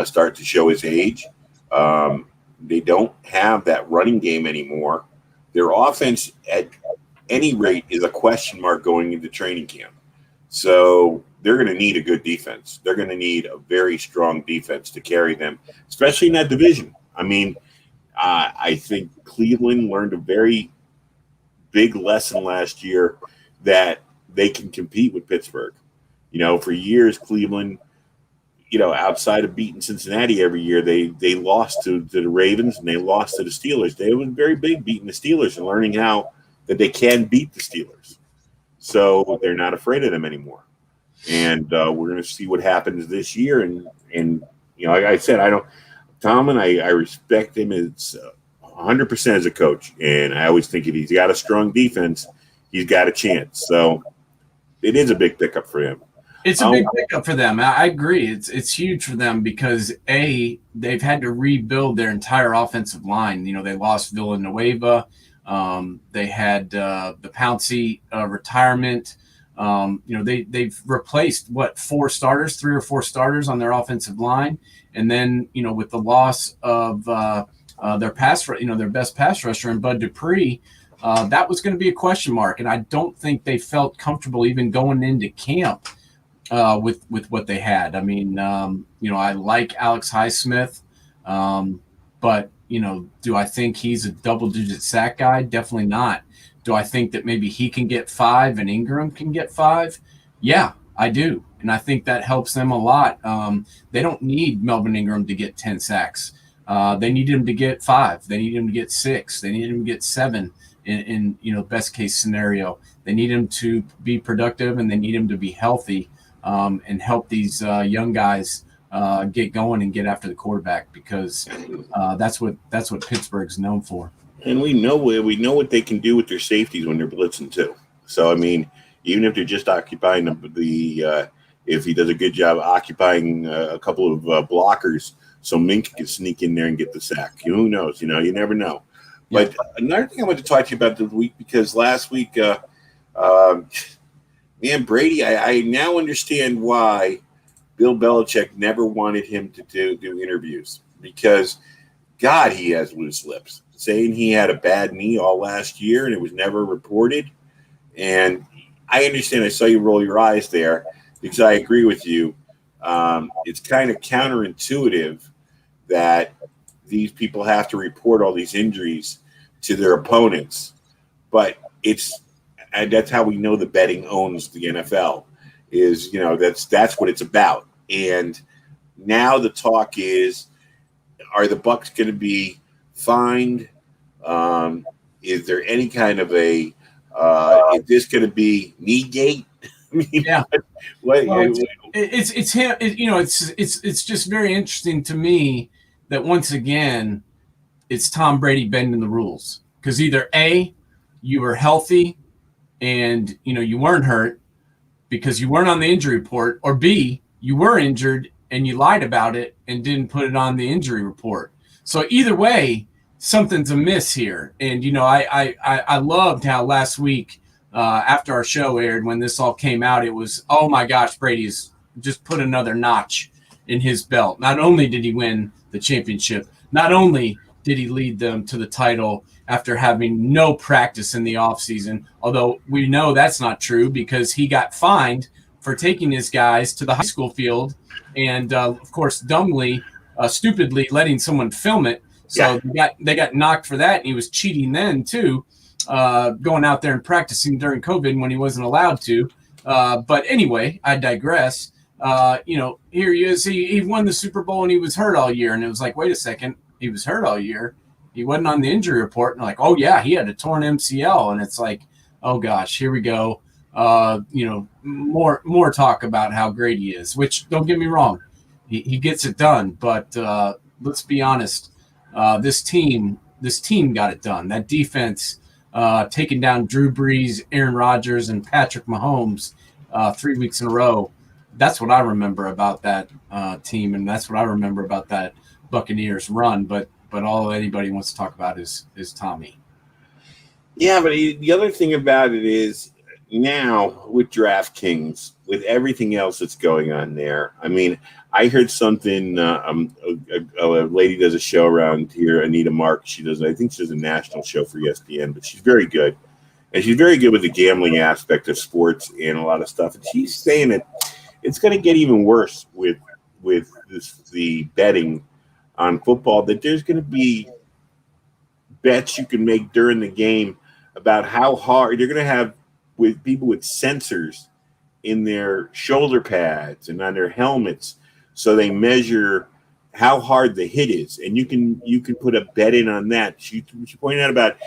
start to show his age. They don't have that running game anymore. Their offense, at any rate, is a question mark going into training camp. So they're going to need a good defense. They're going to need a very strong defense to carry them, especially in that division. I mean, I think Cleveland learned a very big lesson last year that they can compete with Pittsburgh. For years, Cleveland, outside of beating Cincinnati every year, they lost to the Ravens and they lost to the Steelers. They were very big beating the Steelers and learning how that they can beat the Steelers. So they're not afraid of them anymore. And we're going to see what happens this year. And like I said, I respect him as 100% as a coach. And I always think if he's got a strong defense, he's got a chance. So it is a big pickup for him. It's a big pickup for them. I agree. It's huge for them because, they've had to rebuild their entire offensive line. They lost Villanueva. They had the Pouncey retirement. They've replaced, 3 or 4 starters on their offensive line. And then, with the loss of their best pass rusher in Bud Dupree, that was going to be a question mark. And I don't think they felt comfortable even going into camp with what they had. I mean, I like Alex Highsmith, but, do I think he's a double-digit sack guy? Definitely not. Do I think that maybe he can get 5 and Ingram can get 5? Yeah, I do. And I think that helps them a lot. They don't need Melvin Ingram to get 10 sacks. They need him to get 5. They need him to get 6. They need him to get 7 in best case scenario. They need him to be productive, and they need him to be healthy. And help these young guys get going and get after the quarterback, because that's what Pittsburgh's known for. And we know what they can do with their safeties when they're blitzing too. So I mean, even if they're just occupying if he does a good job occupying a couple of blockers, so Mink can sneak in there and get the sack. Who knows? You never know. Yeah. But another thing I want to talk to you about this week, because last week. Man, Brady, I now understand why Bill Belichick never wanted him to do interviews, because, God, he has loose lips. Saying he had a bad knee all last year and it was never reported. And I understand, I saw you roll your eyes there, because I agree with you. It's kind of counterintuitive that these people have to report all these injuries to their opponents. But and that's how we know the betting owns the NFL, is, that's what it's about. And now the talk is, are the Bucks going to be fined? Is there any kind of is this going to be knee gate? I mean, yeah. It's him. It's just very interesting to me that once again, it's Tom Brady bending the rules, because either A, you were healthy and you weren't hurt because you weren't on the injury report, or B, you were injured and you lied about it and didn't put it on the injury report. So either way, something's amiss here. And I loved how last week after our show aired, when this all came out, it was, oh my gosh, Brady's just put another notch in his belt. Not only did he win the championship, not only did he lead them to the title after having no practice in the offseason, although we know that's not true, because he got fined for taking his guys to the high school field and, of course, stupidly letting someone film it. So they got knocked for that, and he was cheating then too, going out there and practicing during COVID when he wasn't allowed to. But anyway, I digress. Here he is. He won the Super Bowl and he was hurt all year, and it was like, wait a second. he was hurt all year. He wasn't on the injury report, and like, oh yeah, he had a torn MCL, and it's like, oh gosh, here we go. More talk about how great he is. Which, don't get me wrong, he gets it done. But let's be honest, this team got it done. That defense, taking down Drew Brees, Aaron Rodgers, and Patrick Mahomes 3 weeks in a row. That's what I remember about that team, and that's what I remember about that Buccaneers run. But all anybody wants to talk about is Tommy. Yeah, but the other thing about it is now with DraftKings, with everything else that's going on there. I mean, I heard something. A lady does a show around here, Anita Mark. I think she does a national show for ESPN, but she's very good, and she's very good with the gambling aspect of sports and a lot of stuff. And she's saying that it's going to get even worse with the betting on football, that there's going to be bets you can make during the game about how hard you're going to have with people with sensors in their shoulder pads and on their helmets, so they measure how hard the hit is, and you can put a bet in on that. She pointed out about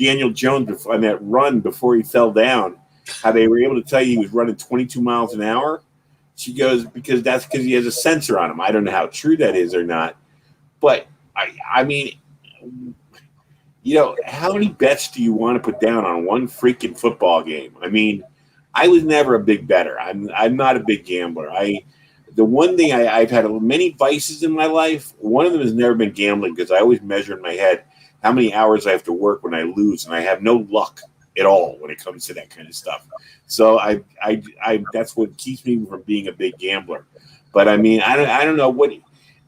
Daniel Jones on that run before he fell down, how they were able to tell you he was running 22 miles an hour. She goes, because he has a sensor on him. I don't know how true that is or not. But, I mean, how many bets do you want to put down on one freaking football game? I mean, I was never a big bettor. I'm not a big gambler. The one thing I've had many vices in my life. One of them has never been gambling, because I always measure in my head how many hours I have to work when I lose, and I have no luck at all when it comes to that kind of stuff. So I that's what keeps me from being a big gambler. But I mean, I don't know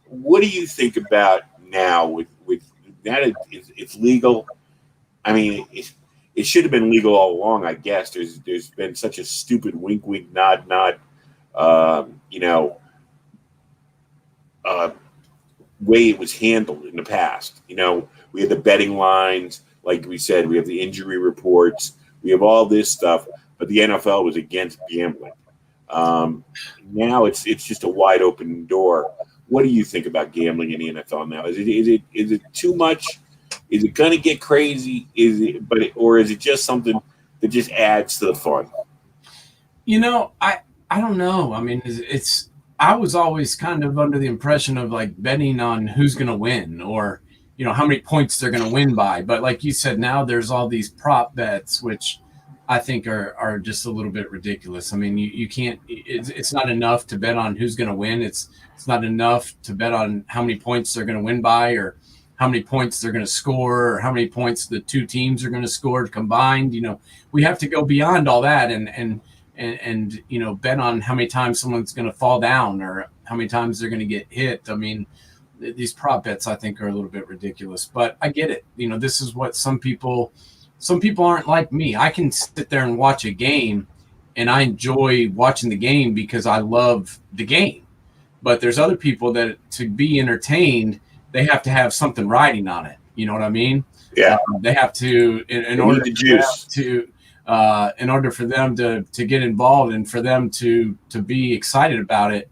what do you think about now with that? It's legal. I mean, it should have been legal all along, I guess. There's been such a stupid wink, nod, way it was handled in the past. We had the betting lines, like we said, we have the injury reports, we have all this stuff, but the NFL was against gambling. Now it's just a wide open door. What do you think about gambling in the NFL now? Is it too much? Is it going to get crazy? Or is it just something that just adds to the fun? I don't know. I mean, I was always kind of under the impression of like betting on who's going to win, or how many points they're going to win by. But like you said, now there's all these prop bets, which I think are just a little bit ridiculous. I mean, you can't. It's not enough to bet on who's going to win. It's not enough to bet on how many points they're going to win by, or how many points they're going to score, or how many points the two teams are going to score combined. We have to go beyond all that and bet on how many times someone's going to fall down, or how many times they're going to get hit. I mean, these prop bets, I think, are a little bit ridiculous, but I get it. This is what some people aren't like me. I can sit there and watch a game, and I enjoy watching the game because I love the game. But there's other people that, to be entertained, they have to have something riding on it. You know what I mean? Yeah. They have to, in order for them to get involved, and for them to be excited about it,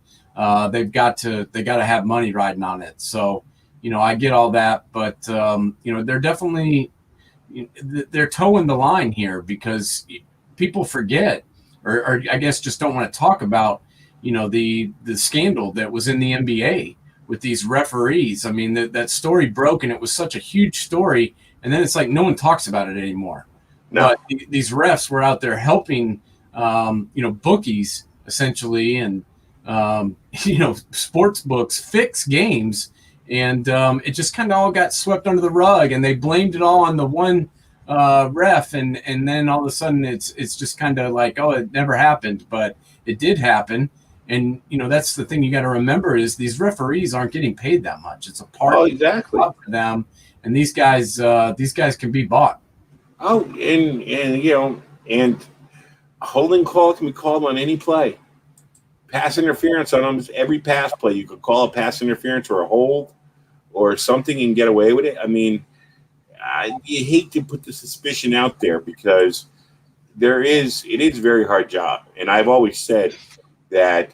they got to have money riding on it. So, I get all that, but they're definitely, they're towing the line here, because people forget, or I guess just don't want to talk about, the scandal that was in the NBA with these referees. I mean, that story broke, and it was such a huge story, and then it's like no one talks about it anymore. No. But these refs were out there helping, bookies essentially, and sports books fix games, and it just kind of all got swept under the rug, and they blamed it all on the one ref, and then all of a sudden it's just kind of like, oh, it never happened, but it did happen. And that's the thing you got to remember, is these referees aren't getting paid that much. It's a part exactly for them, and these guys can be bought. Oh, and holding call can be called on any play. Pass interference on almost every pass play, you could call a pass interference or a hold or something and get away with it. I mean, you hate to put the suspicion out there, because it is a very hard job. And I've always said that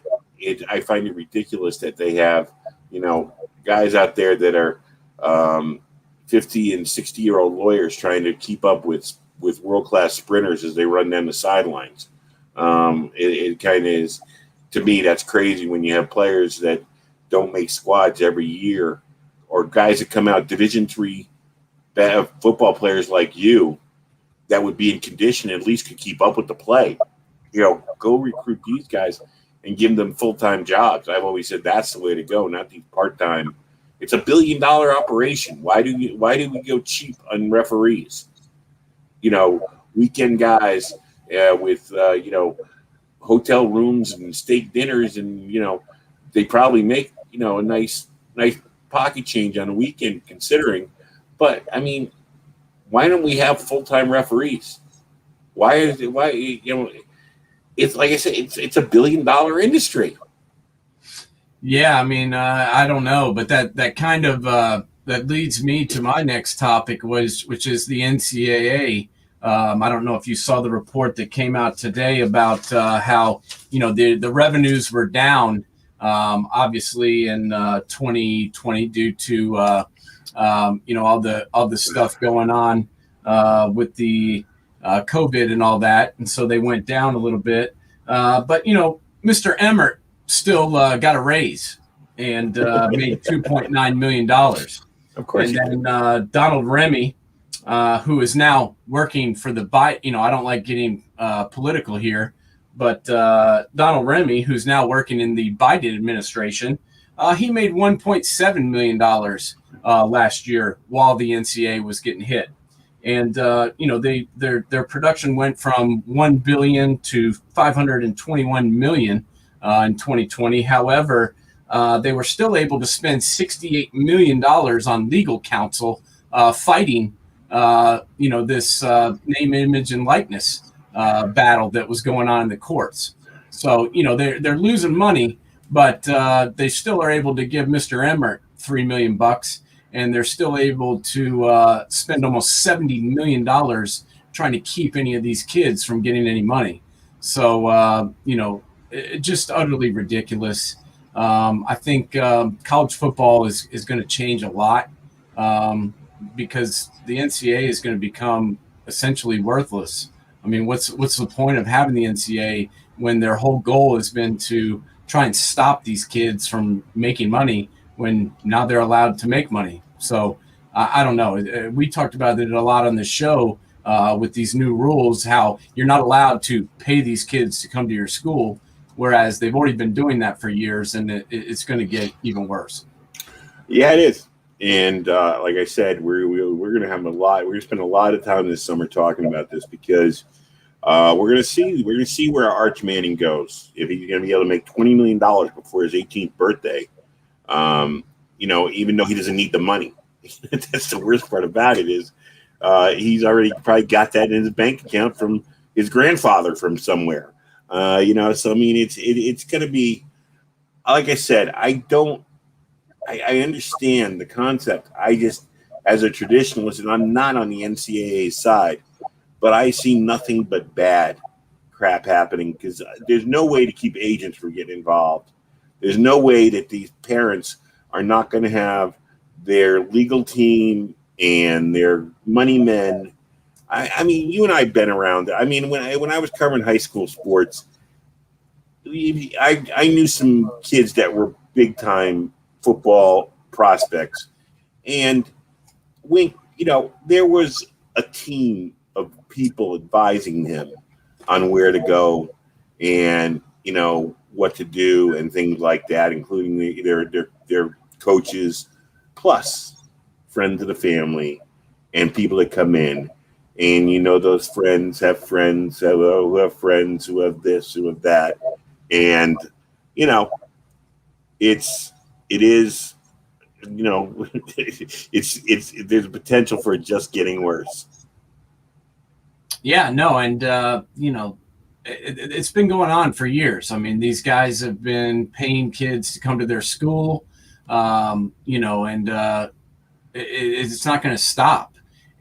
I find it ridiculous that they have, guys out there that are 50 and 60-year-old lawyers trying to keep up with world-class sprinters as they run down the sidelines. It kind of is, to me, that's crazy when you have players that don't make squads every year, or guys that come out Division III football players like you that would be in condition, at least could keep up with the play. Go recruit these guys and give them full-time jobs. I've always said that's the way to go, not these part-time. It's $1 billion operation. Why do we go cheap on referees? Weekend guys with hotel rooms and steak dinners, and they probably make a nice pocket change on the weekend considering. But I mean, why don't we have full-time referees? It's like I said, it's $1 billion industry. Yeah, I mean, I don't know, but that kind of that leads me to my next topic, which is the NCAA. I don't know if you saw the report that came out today about how the revenues were down, obviously in 2020 due to all the stuff going on with the COVID and all that, and so they went down a little bit. But Mr. Emmert still got a raise and made $2.9 million. Of course. And then Donald Remy, who is now working for the Biden, I don't like getting political here, but Donald Remy, who's now working in the Biden administration, he made $1.7 million last year while the NCAA was getting hit. And their production went from 1 billion to 521 million in 2020. However, they were still able to spend $68 million on legal counsel fighting this name, image, and likeness battle that was going on in the courts. So they're losing money, but they still are able to give Mr. Emmert $3 million, and they're still able to spend almost $70 million trying to keep any of these kids from getting any money. So just utterly ridiculous. I think college football is going to change a lot because the NCAA is going to become essentially worthless. I mean, what's the point of having the NCAA when their whole goal has been to try and stop these kids from making money when now they're allowed to make money? So I don't know. We talked about it a lot on the show with these new rules, how you're not allowed to pay these kids to come to your school, whereas they've already been doing that for years, and it's going to get even worse. Yeah, it is. And like I said, we're going to have we're going to spend a lot of time this summer talking about this because we're going to see where Arch Manning goes. If he's going to be able to make $20 million before his 18th birthday, even though he doesn't need the money. That's the worst part about it is he's already probably got that in his bank account from his grandfather from somewhere. So I mean, it's going to be, like I said, I understand the concept. I just, as a traditionalist, and I'm not on the NCAA side, but I see nothing but bad crap happening because there's no way to keep agents from getting involved. There's no way that these parents are not going to have their legal team and their money men. I mean, you and I have been around. I mean, when I was covering high school sports, I knew some kids that were big time football prospects, and when there was a team of people advising them on where to go and what to do and things like that, including their coaches, plus friends of the family and people that come in. And those friends have friends who have friends who have this, who have that, and it's there's potential for it just getting worse. Yeah, no, and it's been going on for years. I mean, these guys have been paying kids to come to their school, and it's not going to stop.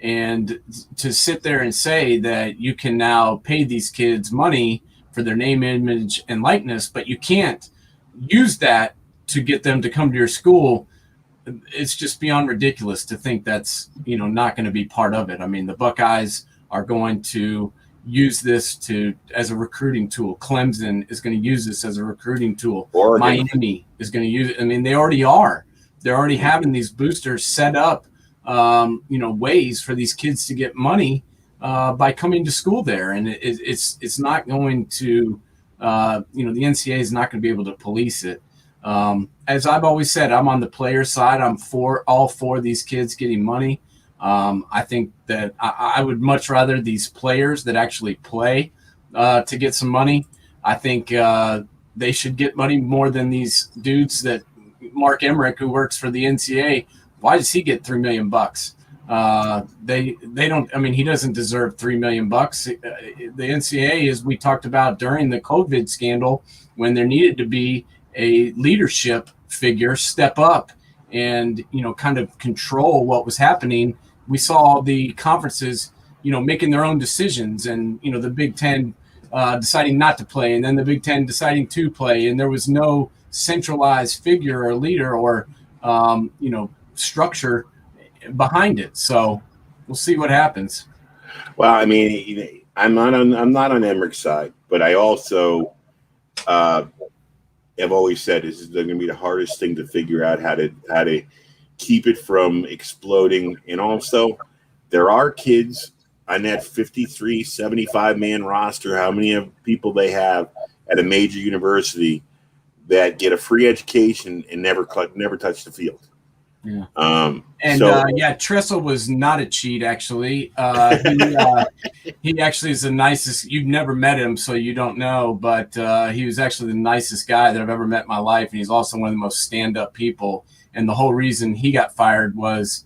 And to sit there and say that you can now pay these kids money for their name, image, and likeness, but you can't use that to get them to come to your school, it's just beyond ridiculous to think that's, not going to be part of it. I mean, the Buckeyes are going to use this as a recruiting tool. Clemson is going to use this as a recruiting tool. Oregon. Miami is going to use it. I mean, they already are. They're already having these boosters set up, ways for these kids to get money by coming to school there. And it's not going to, the NCAA is not going to be able to police it. As I've always said, I'm on the player side. I'm all for these kids getting money. I think that I would much rather these players that actually play to get some money. I think they should get money more than these dudes that Mark Emmerick, who works for the NCAA. Why does he get $3 million? They don't. I mean, he doesn't deserve $3 million. The NCAA, as we talked about during the COVID scandal, when there needed to be a leadership figure step up and kind of control what was happening. We saw the conferences, making their own decisions, and the Big Ten deciding not to play, and then the Big Ten deciding to play, and there was no centralized figure or leader or structure behind it. So we'll see what happens. Well, I mean, I'm not on Emmerich's side, but I also have always said this is going to be the hardest thing to figure out how to keep it from exploding. And also, there are kids on that 53, 75-man roster, how many of people they have at a major university that get a free education and never touch the field. Yeah. Tressel was not a cheat, actually. He actually is the nicest. You've never met him, so you don't know, but he was actually the nicest guy that I've ever met in my life, and he's also one of the most stand-up people. And the whole reason he got fired was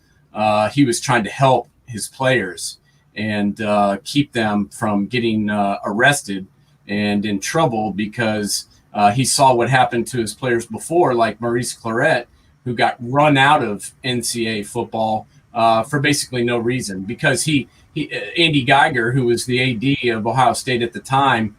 he was trying to help his players and keep them from getting arrested and in trouble, because he saw what happened to his players before, like Maurice Clarett, who got run out of NCAA football for basically no reason, because Andy Geiger, who was the AD of Ohio State at the time,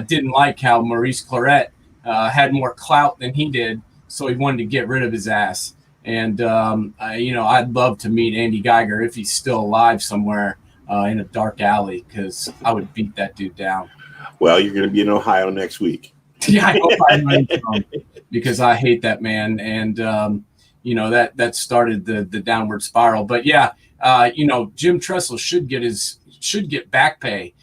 didn't like how Maurice Clarett had more clout than he did, so he wanted to get rid of his ass. And I'd love to meet Andy Geiger if he's still alive somewhere in a dark alley, because I would beat that dude down. Well, you're going to be in Ohio next week. Yeah, I hope I run from, because I hate that man, and that started the downward spiral. But yeah, Jim Tressel should get back pay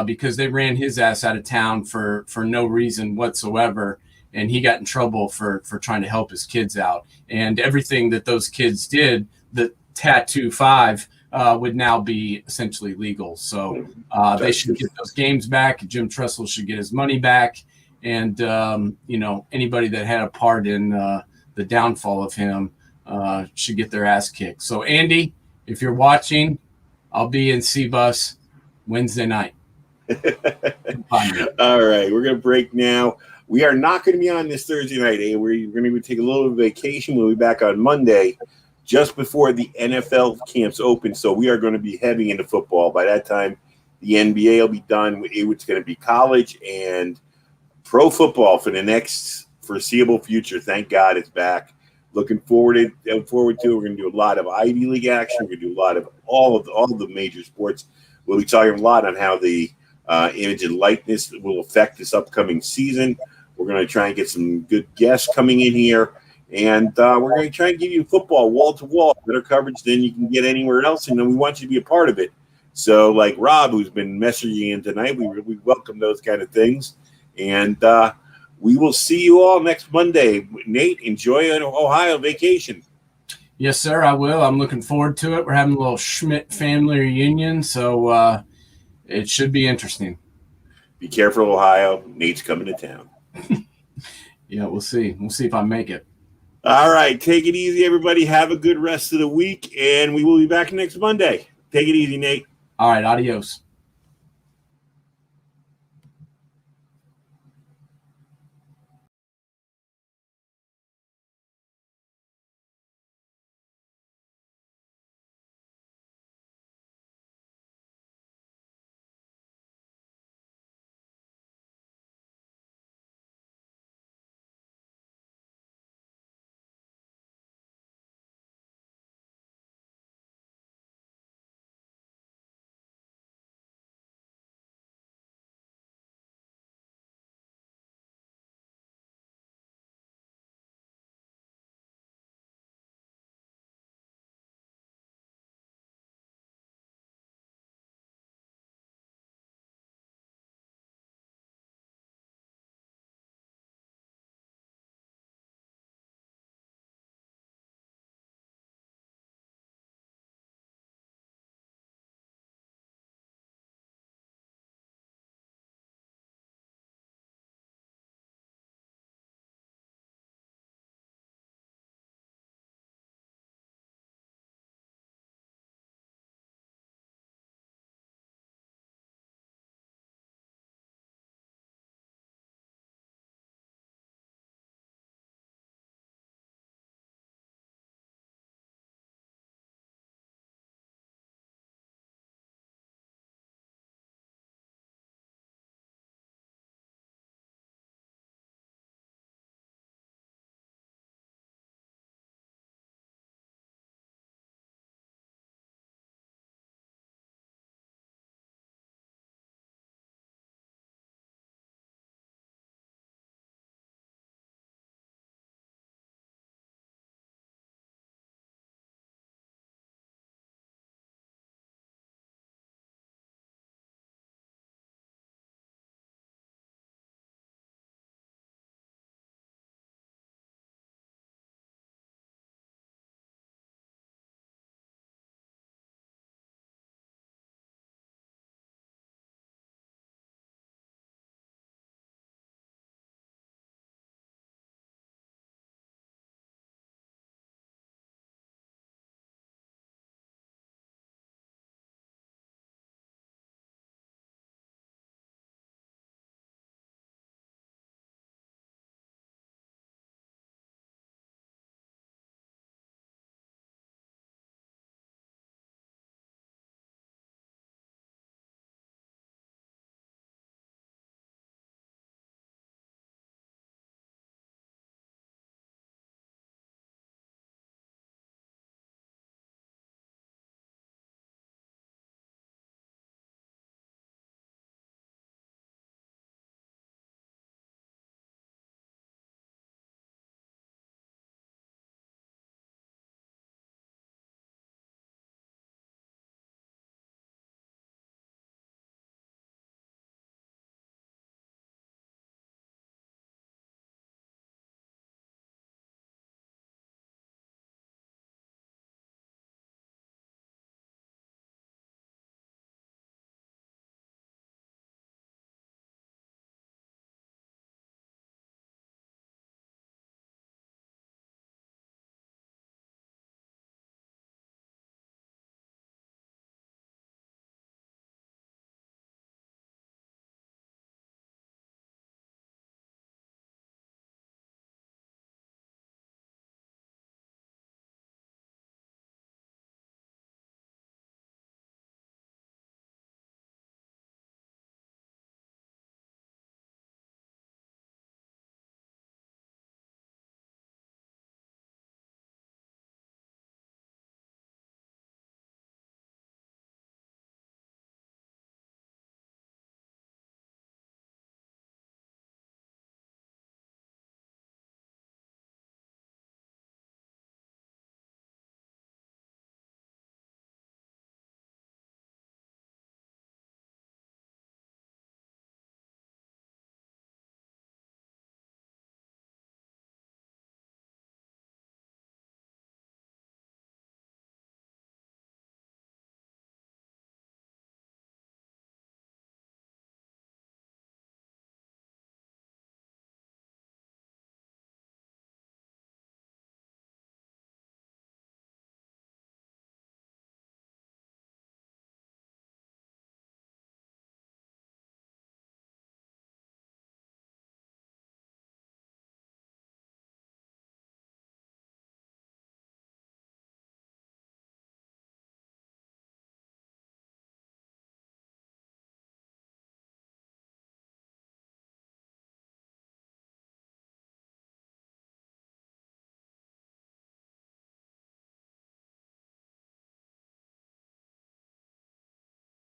because they ran his ass out of town for no reason whatsoever, and he got in trouble for trying to help his kids out. And everything that those kids did, the Tattoo 5 would now be essentially legal. So they should get those games back. Jim Tressel should get his money back. And, anybody that had a part in the downfall of him should get their ass kicked. So, Andy, if you're watching, I'll be in C-Bus Wednesday night. All right, we're going to break now. We are not going to be on this Thursday night. We're going to take a little vacation. We'll be back on Monday, just before the NFL camps open. So we are going to be heavy into football. By that time, the NBA will be done. It's going to be college and pro football for the next foreseeable future. Thank God it's back. Looking forward to it. We're going to do a lot of Ivy League action. We're going to do a lot of all of the major sports. We'll be talking a lot on how the image and likeness will affect this upcoming season. We're going to try and get some good guests coming in here. And we're going to try and give you football wall-to-wall, better coverage than you can get anywhere else. And then we want you to be a part of it. So like Rob, who's been messaging in tonight, we welcome those kind of things. And we will see you all next Monday. Nate, enjoy an Ohio vacation. Yes, sir, I will. I'm looking forward to it. We're having a little Schmidt family reunion, so it should be interesting. Be careful, Ohio. Nate's coming to town. Yeah, we'll see. We'll see if I make it. All right. Take it easy, everybody. Have a good rest of the week, and we will be back next Monday. Take it easy, Nate. All right. Adios.